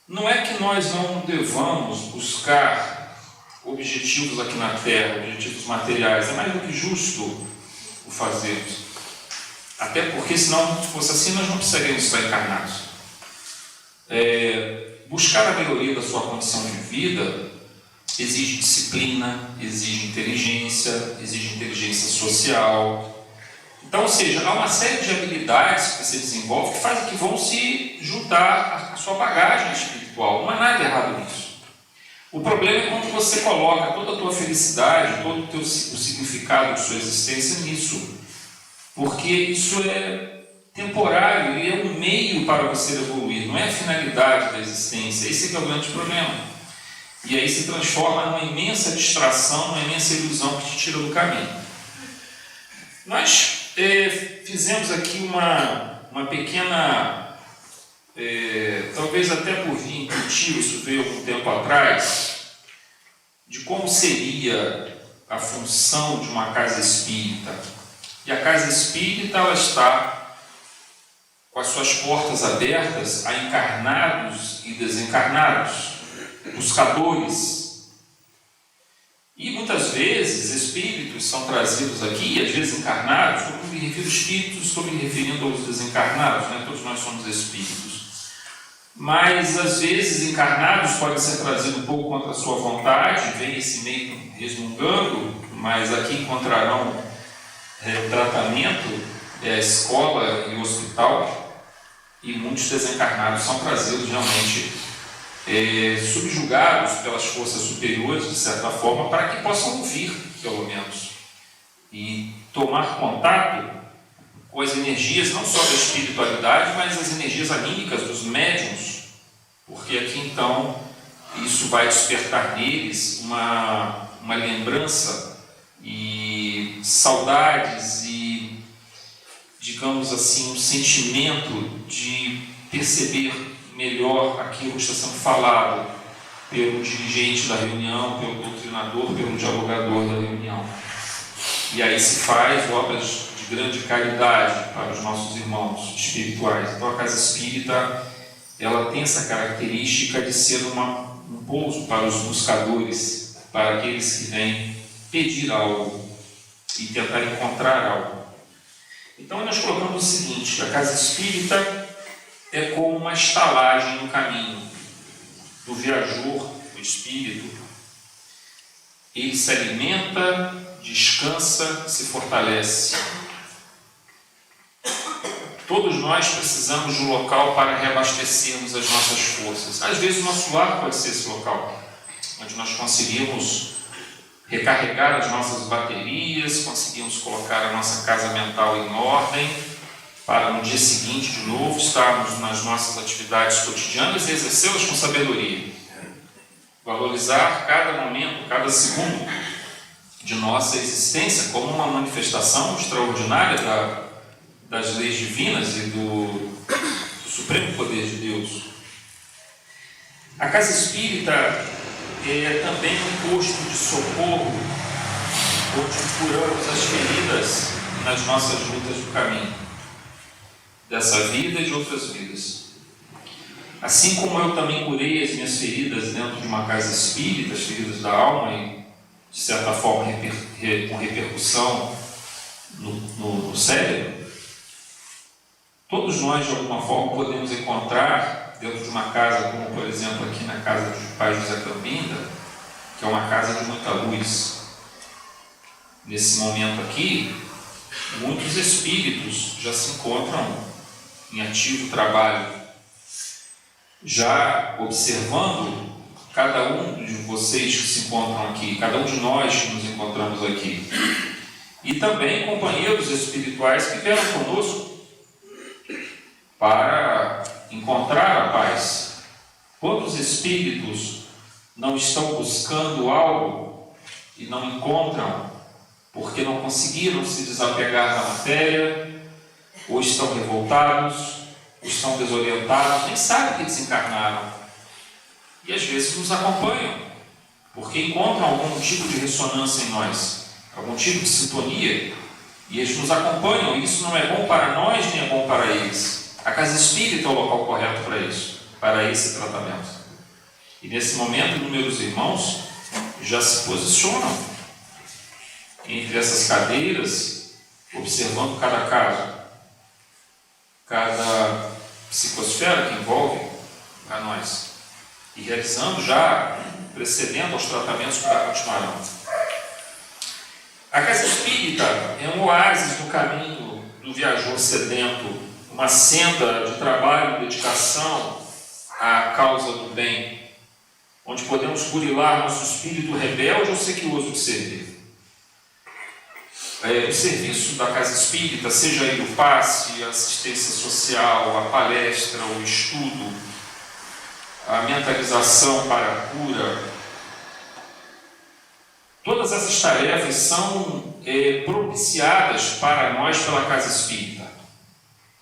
Não é que nós não devamos buscar objetivos aqui na terra, objetivos materiais, é mais do que justo o fazermos. Até porque, senão, se fosse assim, nós não precisaríamos estar encarnados. Buscar a melhoria da sua condição de vida exige disciplina, exige inteligência social. Então, ou seja, há uma série de habilidades que você desenvolve que vão se juntar à sua bagagem espiritual. Não há nada errado nisso. O problema é quando você coloca toda a tua felicidade, todo o significado de sua existência nisso. Porque isso é temporário e é um meio para você evoluir, não é a finalidade da existência. Esse que é o grande problema. E aí se transforma numa imensa distração, numa imensa ilusão que te tira do caminho. Nós fizemos aqui uma pequena, talvez até por via intuitivo, isso veio algum tempo atrás, de como seria a função de uma casa espírita. E a casa espírita, ela está com as suas portas abertas a encarnados e desencarnados, buscadores. E muitas vezes espíritos são trazidos aqui, às vezes encarnados. Quando me refiro a espíritos, estou me referindo aos desencarnados, né? Todos nós somos espíritos. Mas às vezes encarnados podem ser trazidos um pouco contra a sua vontade, vem esse meio resmungando, mas aqui encontrarão tratamento, escola e hospital. E muitos desencarnados são trazidos realmente subjugados pelas forças superiores, de certa forma, para que possam ouvir, pelo menos, e tomar contato com as energias, não só da espiritualidade, mas as energias anímicas dos médiuns, porque aqui então isso vai despertar neles uma lembrança e saudades e, digamos assim, um sentimento de perceber melhor aquilo que está sendo falado pelo dirigente da reunião, pelo doutrinador, pelo dialogador da reunião. E aí se faz obras de grande caridade para os nossos irmãos espirituais. Então a casa espírita, ela tem essa característica de ser um pouso para os buscadores, para aqueles que vêm pedir algo e tentar encontrar algo. Então nós colocamos o seguinte: a casa espírita é como uma estalagem no caminho do viajor, do espírito. Ele se alimenta, descansa, se fortalece. Todos nós precisamos de um local para reabastecermos as nossas forças. Às vezes o nosso lar pode ser esse local, onde nós conseguimos recarregar as nossas baterias, conseguimos colocar a nossa casa mental em ordem para no dia seguinte, de novo, estarmos nas nossas atividades cotidianas e exercê-las com sabedoria. Valorizar cada momento, cada segundo de nossa existência como uma manifestação extraordinária das leis divinas e do supremo poder de Deus. A casa espírita é também um posto de socorro, onde curamos as feridas nas nossas lutas do caminho, dessa vida e de outras vidas. Assim como eu também curei as minhas feridas dentro de uma casa espírita, as feridas da alma, e de certa forma com repercussão no cérebro, todos nós de alguma forma podemos encontrar dentro de uma casa, como por exemplo aqui na casa do pai José Cambinda, que é uma casa de muita luz. Nesse momento aqui, muitos espíritos já se encontram em ativo trabalho, já observando cada um de vocês que se encontram aqui, cada um de nós que nos encontramos aqui, e também companheiros espirituais que vieram conosco para encontrar a paz. Quantos espíritos não estão buscando algo e não encontram porque não conseguiram se desapegar da matéria, ou estão revoltados, ou estão desorientados, nem sabem que desencarnaram. E às vezes nos acompanham, porque encontram algum tipo de ressonância em nós, algum tipo de sintonia, e eles nos acompanham, e isso não é bom para nós, nem é bom para eles. A casa espírita é o local correto para isso, para esse tratamento. E nesse momento, inúmeros irmãos já se posicionam entre essas cadeiras, observando cada caso, cada psicosfera que envolve a nós, e realizando já, precedendo aos tratamentos que continuarão. A casa espírita é um oásis no caminho do viajor sedento, uma senda de trabalho e dedicação à causa do bem, onde podemos burilar nosso espírito rebelde ou sequioso de servir. O serviço da casa espírita, seja ele o passe, a assistência social, a palestra, o estudo, a mentalização para a cura, todas essas tarefas são propiciadas para nós pela casa espírita.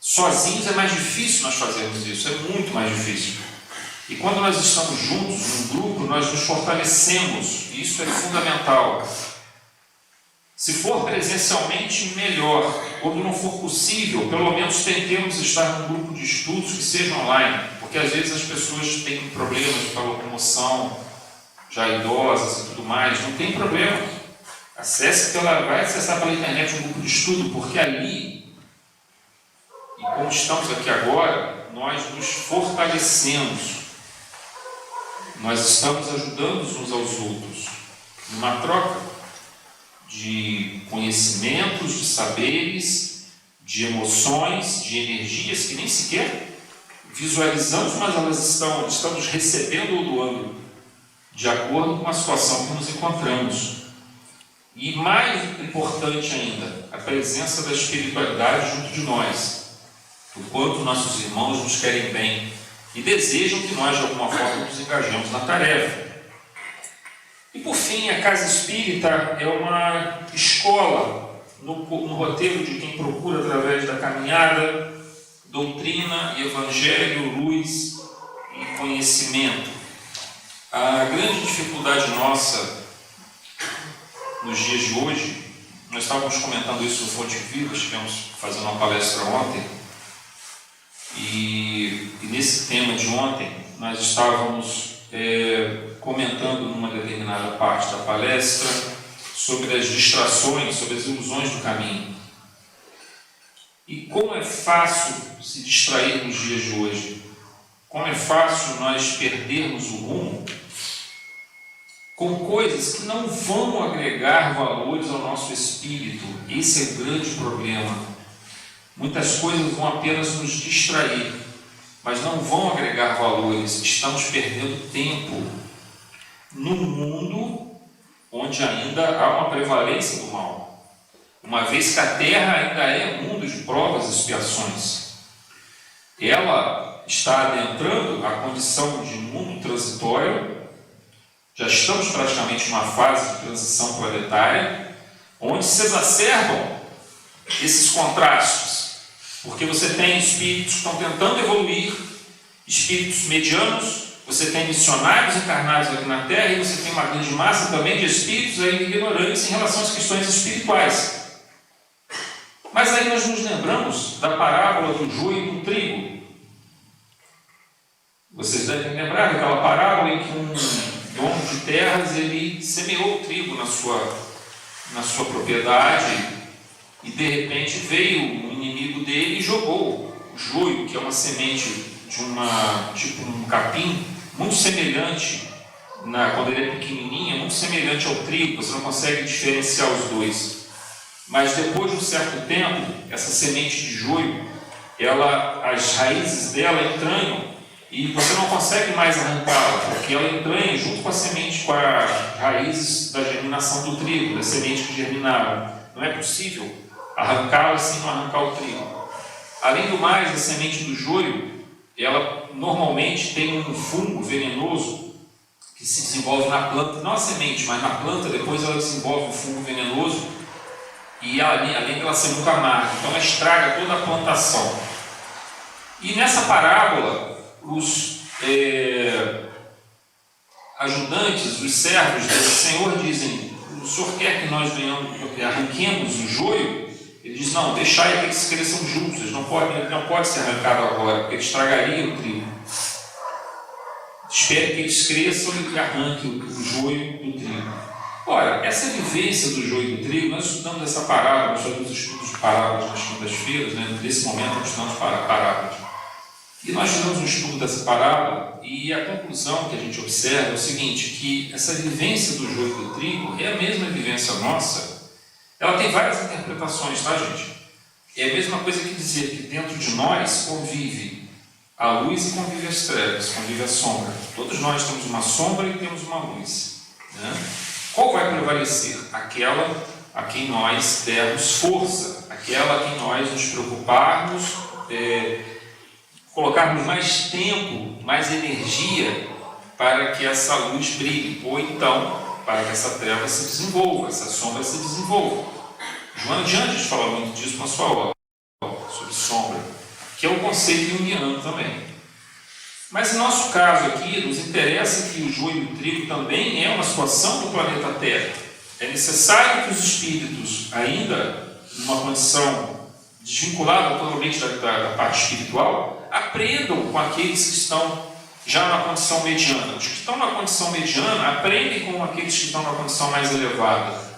Sozinhos é mais difícil nós fazermos isso, é muito mais difícil. E quando nós estamos juntos, num grupo, nós nos fortalecemos, e isso é fundamental. Se for presencialmente, melhor. Quando não for possível, pelo menos tentemos estar num grupo de estudos que seja online, porque às vezes as pessoas têm problemas para locomoção, já idosas e tudo mais, não tem problema. Vai acessar pela internet um grupo de estudo, porque ali, e como estamos aqui agora, nós nos fortalecemos. Nós estamos ajudando uns aos outros, numa troca de conhecimentos, de saberes, de emoções, de energias que nem sequer visualizamos, mas elas estamos recebendo ou doando de acordo com a situação que nos encontramos. E mais importante ainda, a presença da espiritualidade junto de nós, o quanto nossos irmãos nos querem bem e desejam que nós de alguma forma nos engajemos na tarefa. E por fim, a casa espírita é uma escola no roteiro de quem procura, através da caminhada, doutrina, evangelho, luz e conhecimento. A grande dificuldade nossa nos dias de hoje, nós estávamos comentando isso no Fonte Viva, estivemos fazendo uma palestra ontem, e nesse tema de ontem nós estávamos comentando numa determinada parte da palestra sobre as distrações, sobre as ilusões do caminho. E como é fácil se distrair nos dias de hoje, como é fácil nós perdermos o rumo com coisas que não vão agregar valores ao nosso espírito. Esse é o grande problema. Muitas coisas vão apenas nos distrair, mas não vão agregar valores. Estamos perdendo tempo num mundo onde ainda há uma prevalência do mal. uma vez que a Terra ainda é mundo de provas e expiações. Ela está adentrando a condição de mundo transitório, já estamos praticamente numa fase de transição planetária, onde se exacerbam esses contrastes, porque você tem espíritos que estão tentando evoluir, espíritos medianos, você tem missionários encarnados aqui na Terra, e você tem uma grande massa também de espíritos ainda ignorantes em relação às questões espirituais. Mas aí nós nos lembramos da parábola do joio e do trigo. Vocês devem lembrar daquela parábola em que um dono de terras, ele semeou o trigo na sua propriedade, e de repente veio um inimigo dele e jogou o joio, que é uma semente de um capim, muito semelhante, quando ele é pequenininho, muito semelhante ao trigo, você não consegue diferenciar os dois. Mas depois de um certo tempo, essa semente de joio, as raízes dela entranham, e você não consegue mais arrancá-la, porque ela entranha junto com a semente, com as raízes da germinação do trigo, da semente que germinaram. Não é possível arrancá-la sem não arrancar o trigo. Além do mais, a semente do joio, ela normalmente tem um fungo venenoso que se desenvolve na planta, não a semente, mas na planta, depois ela desenvolve um fungo venenoso, e além dela ser muito amarga, então ela estraga toda a plantação. E nessa parábola, os ajudantes, os servos desse Senhor dizem: o Senhor quer que nós arranquemos o joio? Ele diz: não, deixai que eles cresçam juntos, ele não pode ser arrancado agora, porque ele estragaria o trigo. Espere que eles cresçam e arranquem o joio do trigo. Ora, essa vivência do joio e do trigo, nós estudamos essa parábola, nós fazemos estudos de parábolas nas quintas-feiras, né? Nesse momento nós estudamos parábolas. E nós fizemos um estudo dessa parábola, e a conclusão que a gente observa é o seguinte, que essa vivência do joio e do trigo é a mesma vivência nossa. Ela tem várias interpretações, tá, gente? É a mesma coisa que dizer que dentro de nós convive a luz e convive as trevas, convive a sombra. Todos nós temos uma sombra e temos uma luz, né? Qual vai prevalecer? Aquela a quem nós dermos força, aquela a quem nós nos preocuparmos, colocarmos mais tempo, mais energia para que essa luz brilhe, ou então para que essa treva se desenvolva, essa sombra se desenvolva. Joana de Anjos fala muito disso na sua obra, sobre sombra, que é um conceito junguiano também. Mas em nosso caso aqui, nos interessa que o joio e o trigo também é uma situação do planeta Terra. É necessário que os espíritos, ainda numa condição desvinculada totalmente da parte espiritual, aprendam com aqueles que estão já na condição mediana. Os que estão na condição mediana aprendem com aqueles que estão na condição mais elevada.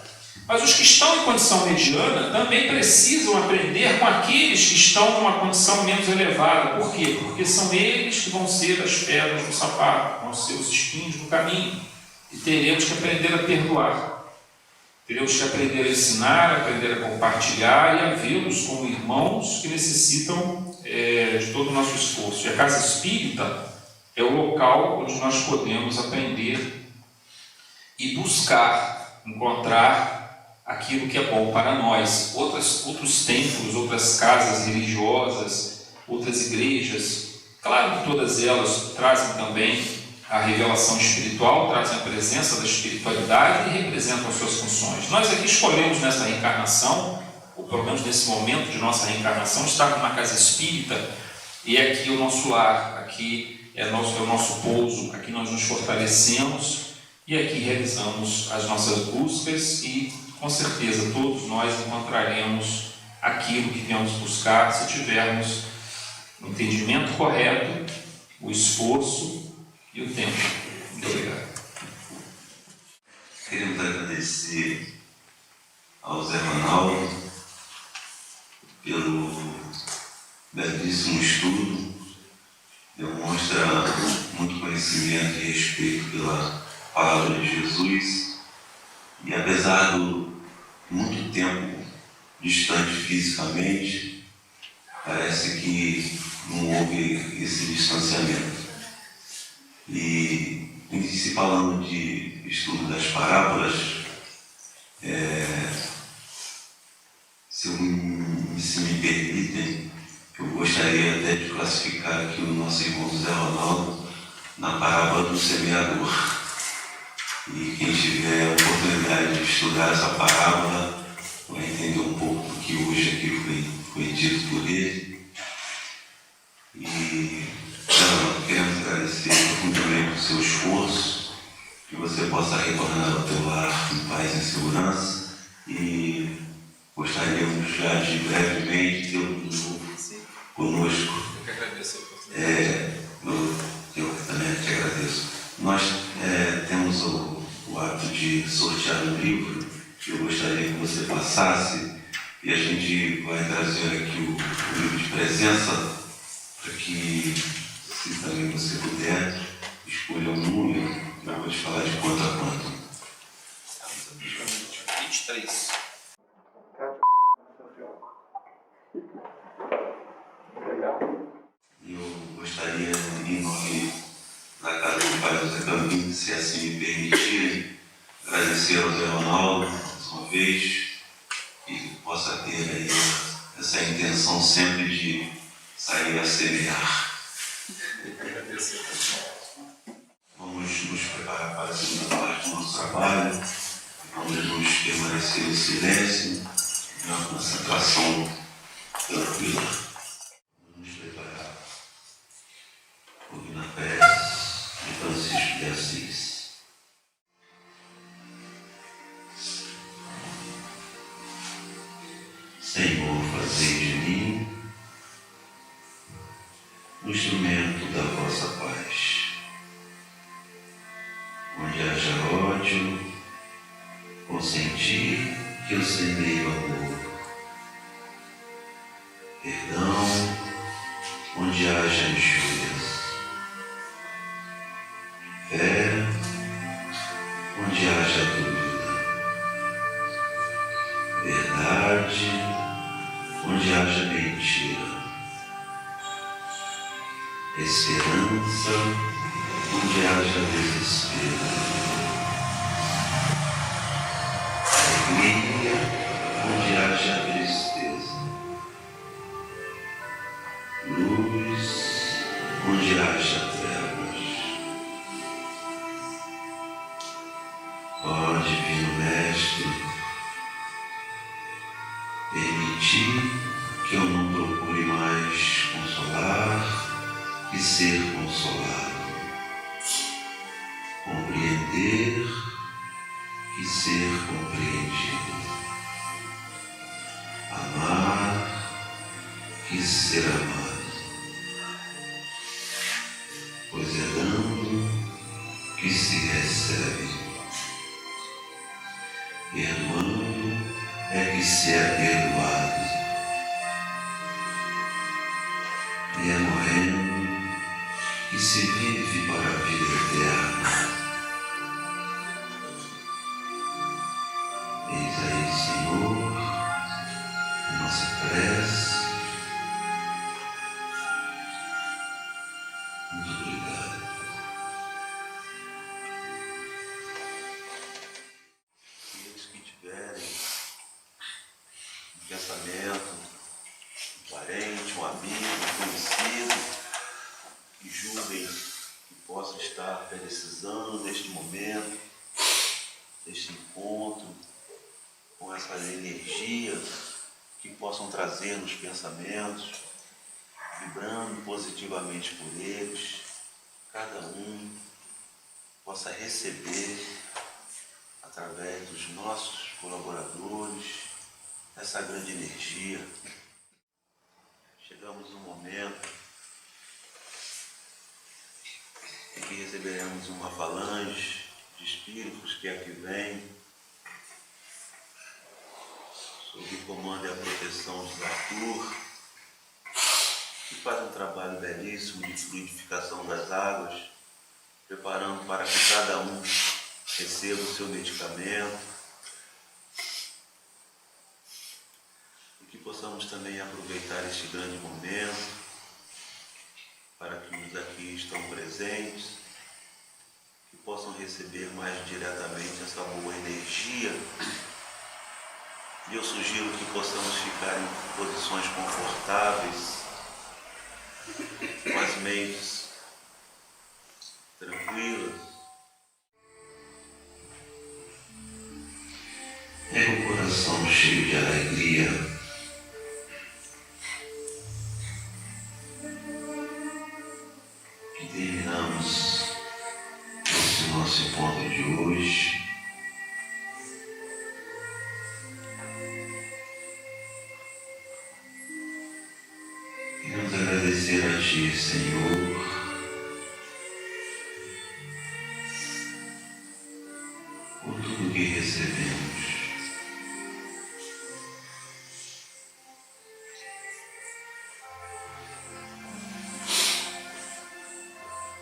Mas os que estão em condição mediana também precisam aprender com aqueles que estão numa condição menos elevada. Por quê? Porque são eles que vão ser as pedras do sapato, vão ser os espinhos do caminho. E teremos que aprender a perdoar. Teremos que aprender a ensinar, aprender a compartilhar e a vê-los como irmãos que necessitam de todo o nosso esforço. E a casa espírita é o local onde nós podemos aprender e buscar, encontrar aquilo que é bom para nós. Outros templos, outras casas religiosas, outras igrejas, claro que todas elas trazem também a revelação espiritual, trazem a presença da espiritualidade e representam as suas funções. Nós aqui escolhemos nessa reencarnação, ou pelo menos nesse momento de nossa reencarnação, estar numa casa espírita, e aqui é o nosso lar, aqui é o nosso pouso, aqui nós nos fortalecemos e aqui realizamos as nossas buscas e, com certeza, todos nós encontraremos aquilo que viemos buscar se tivermos o entendimento correto, o esforço e o tempo. Muito obrigado. Queremos agradecer ao Zé Manaldo pelo belíssimo estudo, demonstra muito conhecimento e respeito pela palavra de Jesus, e apesar do muito tempo distante fisicamente, parece que não houve esse distanciamento. E se falando de estudo das parábolas, nosso irmão José Ronaldo na parábola do semeador. E quem tiver a oportunidade de estudar essa parábola vai entender um pouco do que hoje aqui foi dito por ele. E queremos agradecer profundamente o seu esforço, que você possa retornar ao teu lar em paz e segurança. E gostaríamos já de brevemente tê-lo de novo conosco. Eu que agradeço a oportunidade. Eu também te agradeço. Nós temos o hábito de sortear um livro que eu gostaria que você passasse, e a gente vai trazer aqui o livro de presença para que, se também você puder, escolha um número. Eu vou te falar de quanto a quanto. 23. Eu gostaria, em nome da Casa de Pai José Campinho, se assim me permitirem, agradecer ao Zé Ronaldo, mais uma vez, que possa ter aí essa intenção sempre de sair a semear. Vamos nos preparar para a segunda parte do nosso trabalho. Vamos nos permanecer em silêncio, na concentração tranquila. Vamos nos preparar. Ouvindo a prece de Francisco de Assis. Senhor, fazei de mim o instrumento da vossa paz. Onde haja ódio, consentir que eu semeio amor. Perdão, onde haja injúrias. Fé, onde haja dúvida. Verdade, onde haja mentira. Esperança, onde haja desespero. Alegria, onde haja tristeza. Luz, onde haja trevas. Ó Divino Mestre, permitir que eu não procure mais consolar e ser consolado, compreender e ser compreendido, amar e ser amado, pois é dando que se recebe, perdoando é que se é perdoado, e é morrendo que se vive para a vida eterna. Eis aí, Senhor, a nossa prece. Muito obrigado. Aqueles que tiverem um pensamento, um parente, um amigo, um conhecido, que julguem que possa estar precisando deste momento, deste encontro, com essa energia que possam trazer nos pensamentos, vibrando positivamente por eles, cada um possa receber, através dos nossos colaboradores, essa grande energia. Chegamos num momento em que receberemos uma falange de espíritos que aqui vem, sob o comando e a proteção de Arthur, que faz um trabalho belíssimo de fluidificação das águas, preparando para que cada um receba o seu medicamento, e que possamos também aproveitar este grande momento para que os aqui estão presentes, que possam receber mais diretamente essa boa energia. E eu sugiro que possamos ficar em posições confortáveis, com as mentes tranquilas. É o coração cheio de alegria. Que terminamos esse nosso encontro de hoje. Queremos agradecer a Ti, Senhor, por tudo que recebemos.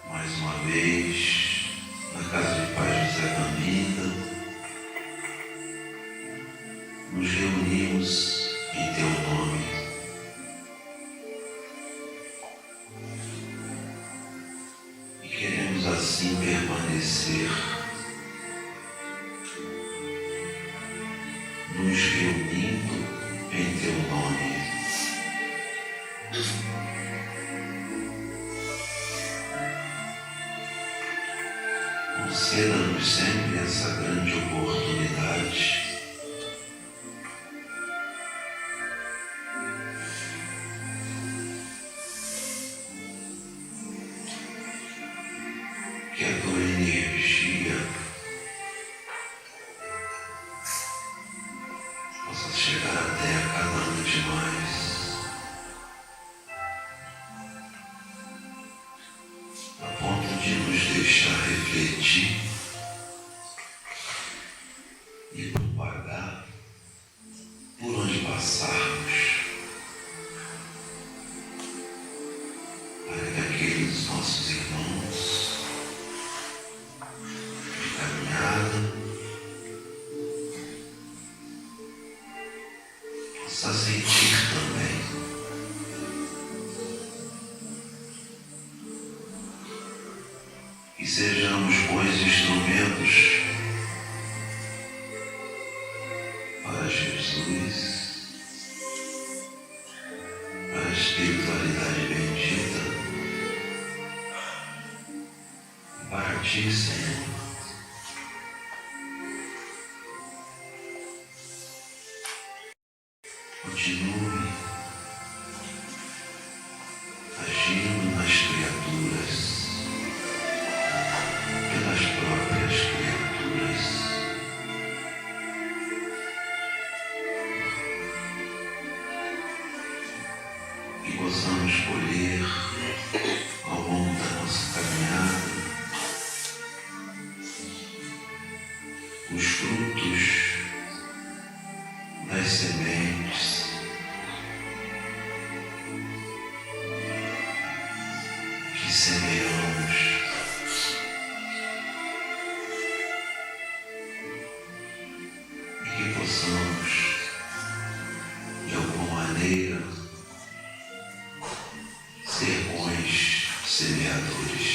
Mais uma vez, na casa de Pai José Caminda, nos reunimos em Teu nome. E queremos assim permanecer nos reunindo em Teu nome. Conceda-nos sempre essa grande oportunidade que a Tua energia possa chegar até a cada um de nós, a ponto de nos deixar refletir e propagar por onde passarmos, para que aqueles nossos irmãos de caminhada possam sentir também e sejamos bons instrumentos para Jesus, para a espiritualidade bendita e para Ti, Senhor. Continue agindo nas criaturas, pelas próprias criaturas. Que possamos colher ao longo da nossa caminhada os frutos das sementes que semeamos, e que possamos, de alguma maneira, ser bons semeadores,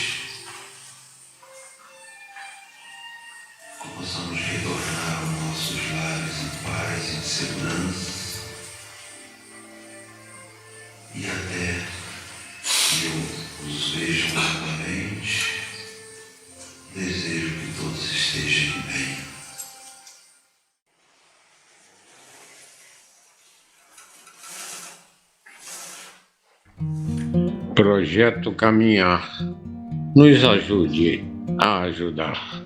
que possamos retornar aos nossos lares em paz, em segurança, e até que eu os veja novamente, desejo que todos estejam bem. Projeto Caminhar nos ajude a ajudar.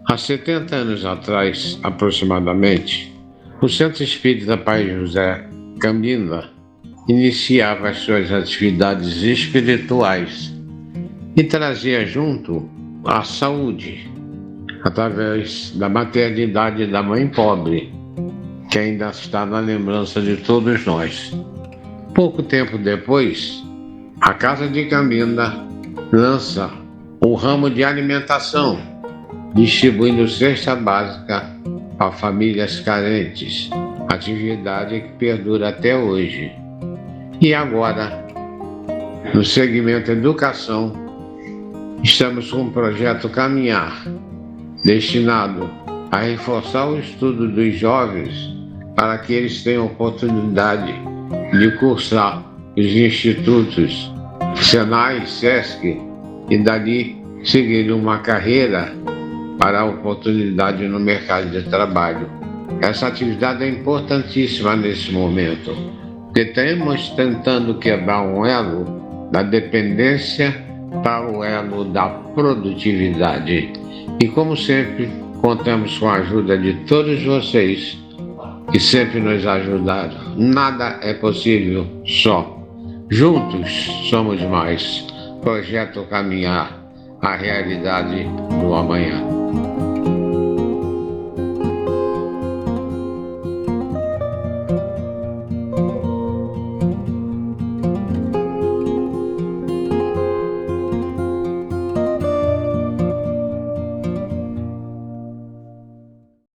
Há 70 anos atrás, aproximadamente, o Centro Espírita Pai José Caminda iniciava as suas atividades espirituais e trazia junto a saúde, através da maternidade da mãe pobre, que ainda está na lembrança de todos nós. Pouco tempo depois, a Casa de Caminda lança o ramo de alimentação, distribuindo cesta básica a famílias carentes, atividade que perdura até hoje. E agora, no segmento educação, estamos com o projeto Caminhar, destinado a reforçar o estudo dos jovens para que eles tenham oportunidade de cursar os institutos Senai, Sesc, e dali seguir uma carreira para a oportunidade no mercado de trabalho. Essa atividade é importantíssima nesse momento, porque estamos tentando quebrar um elo da dependência para o elo da produtividade. E como sempre, contamos com a ajuda de todos vocês que sempre nos ajudaram. Nada é possível só. Juntos somos mais. Projeto Caminhar, a realidade do amanhã.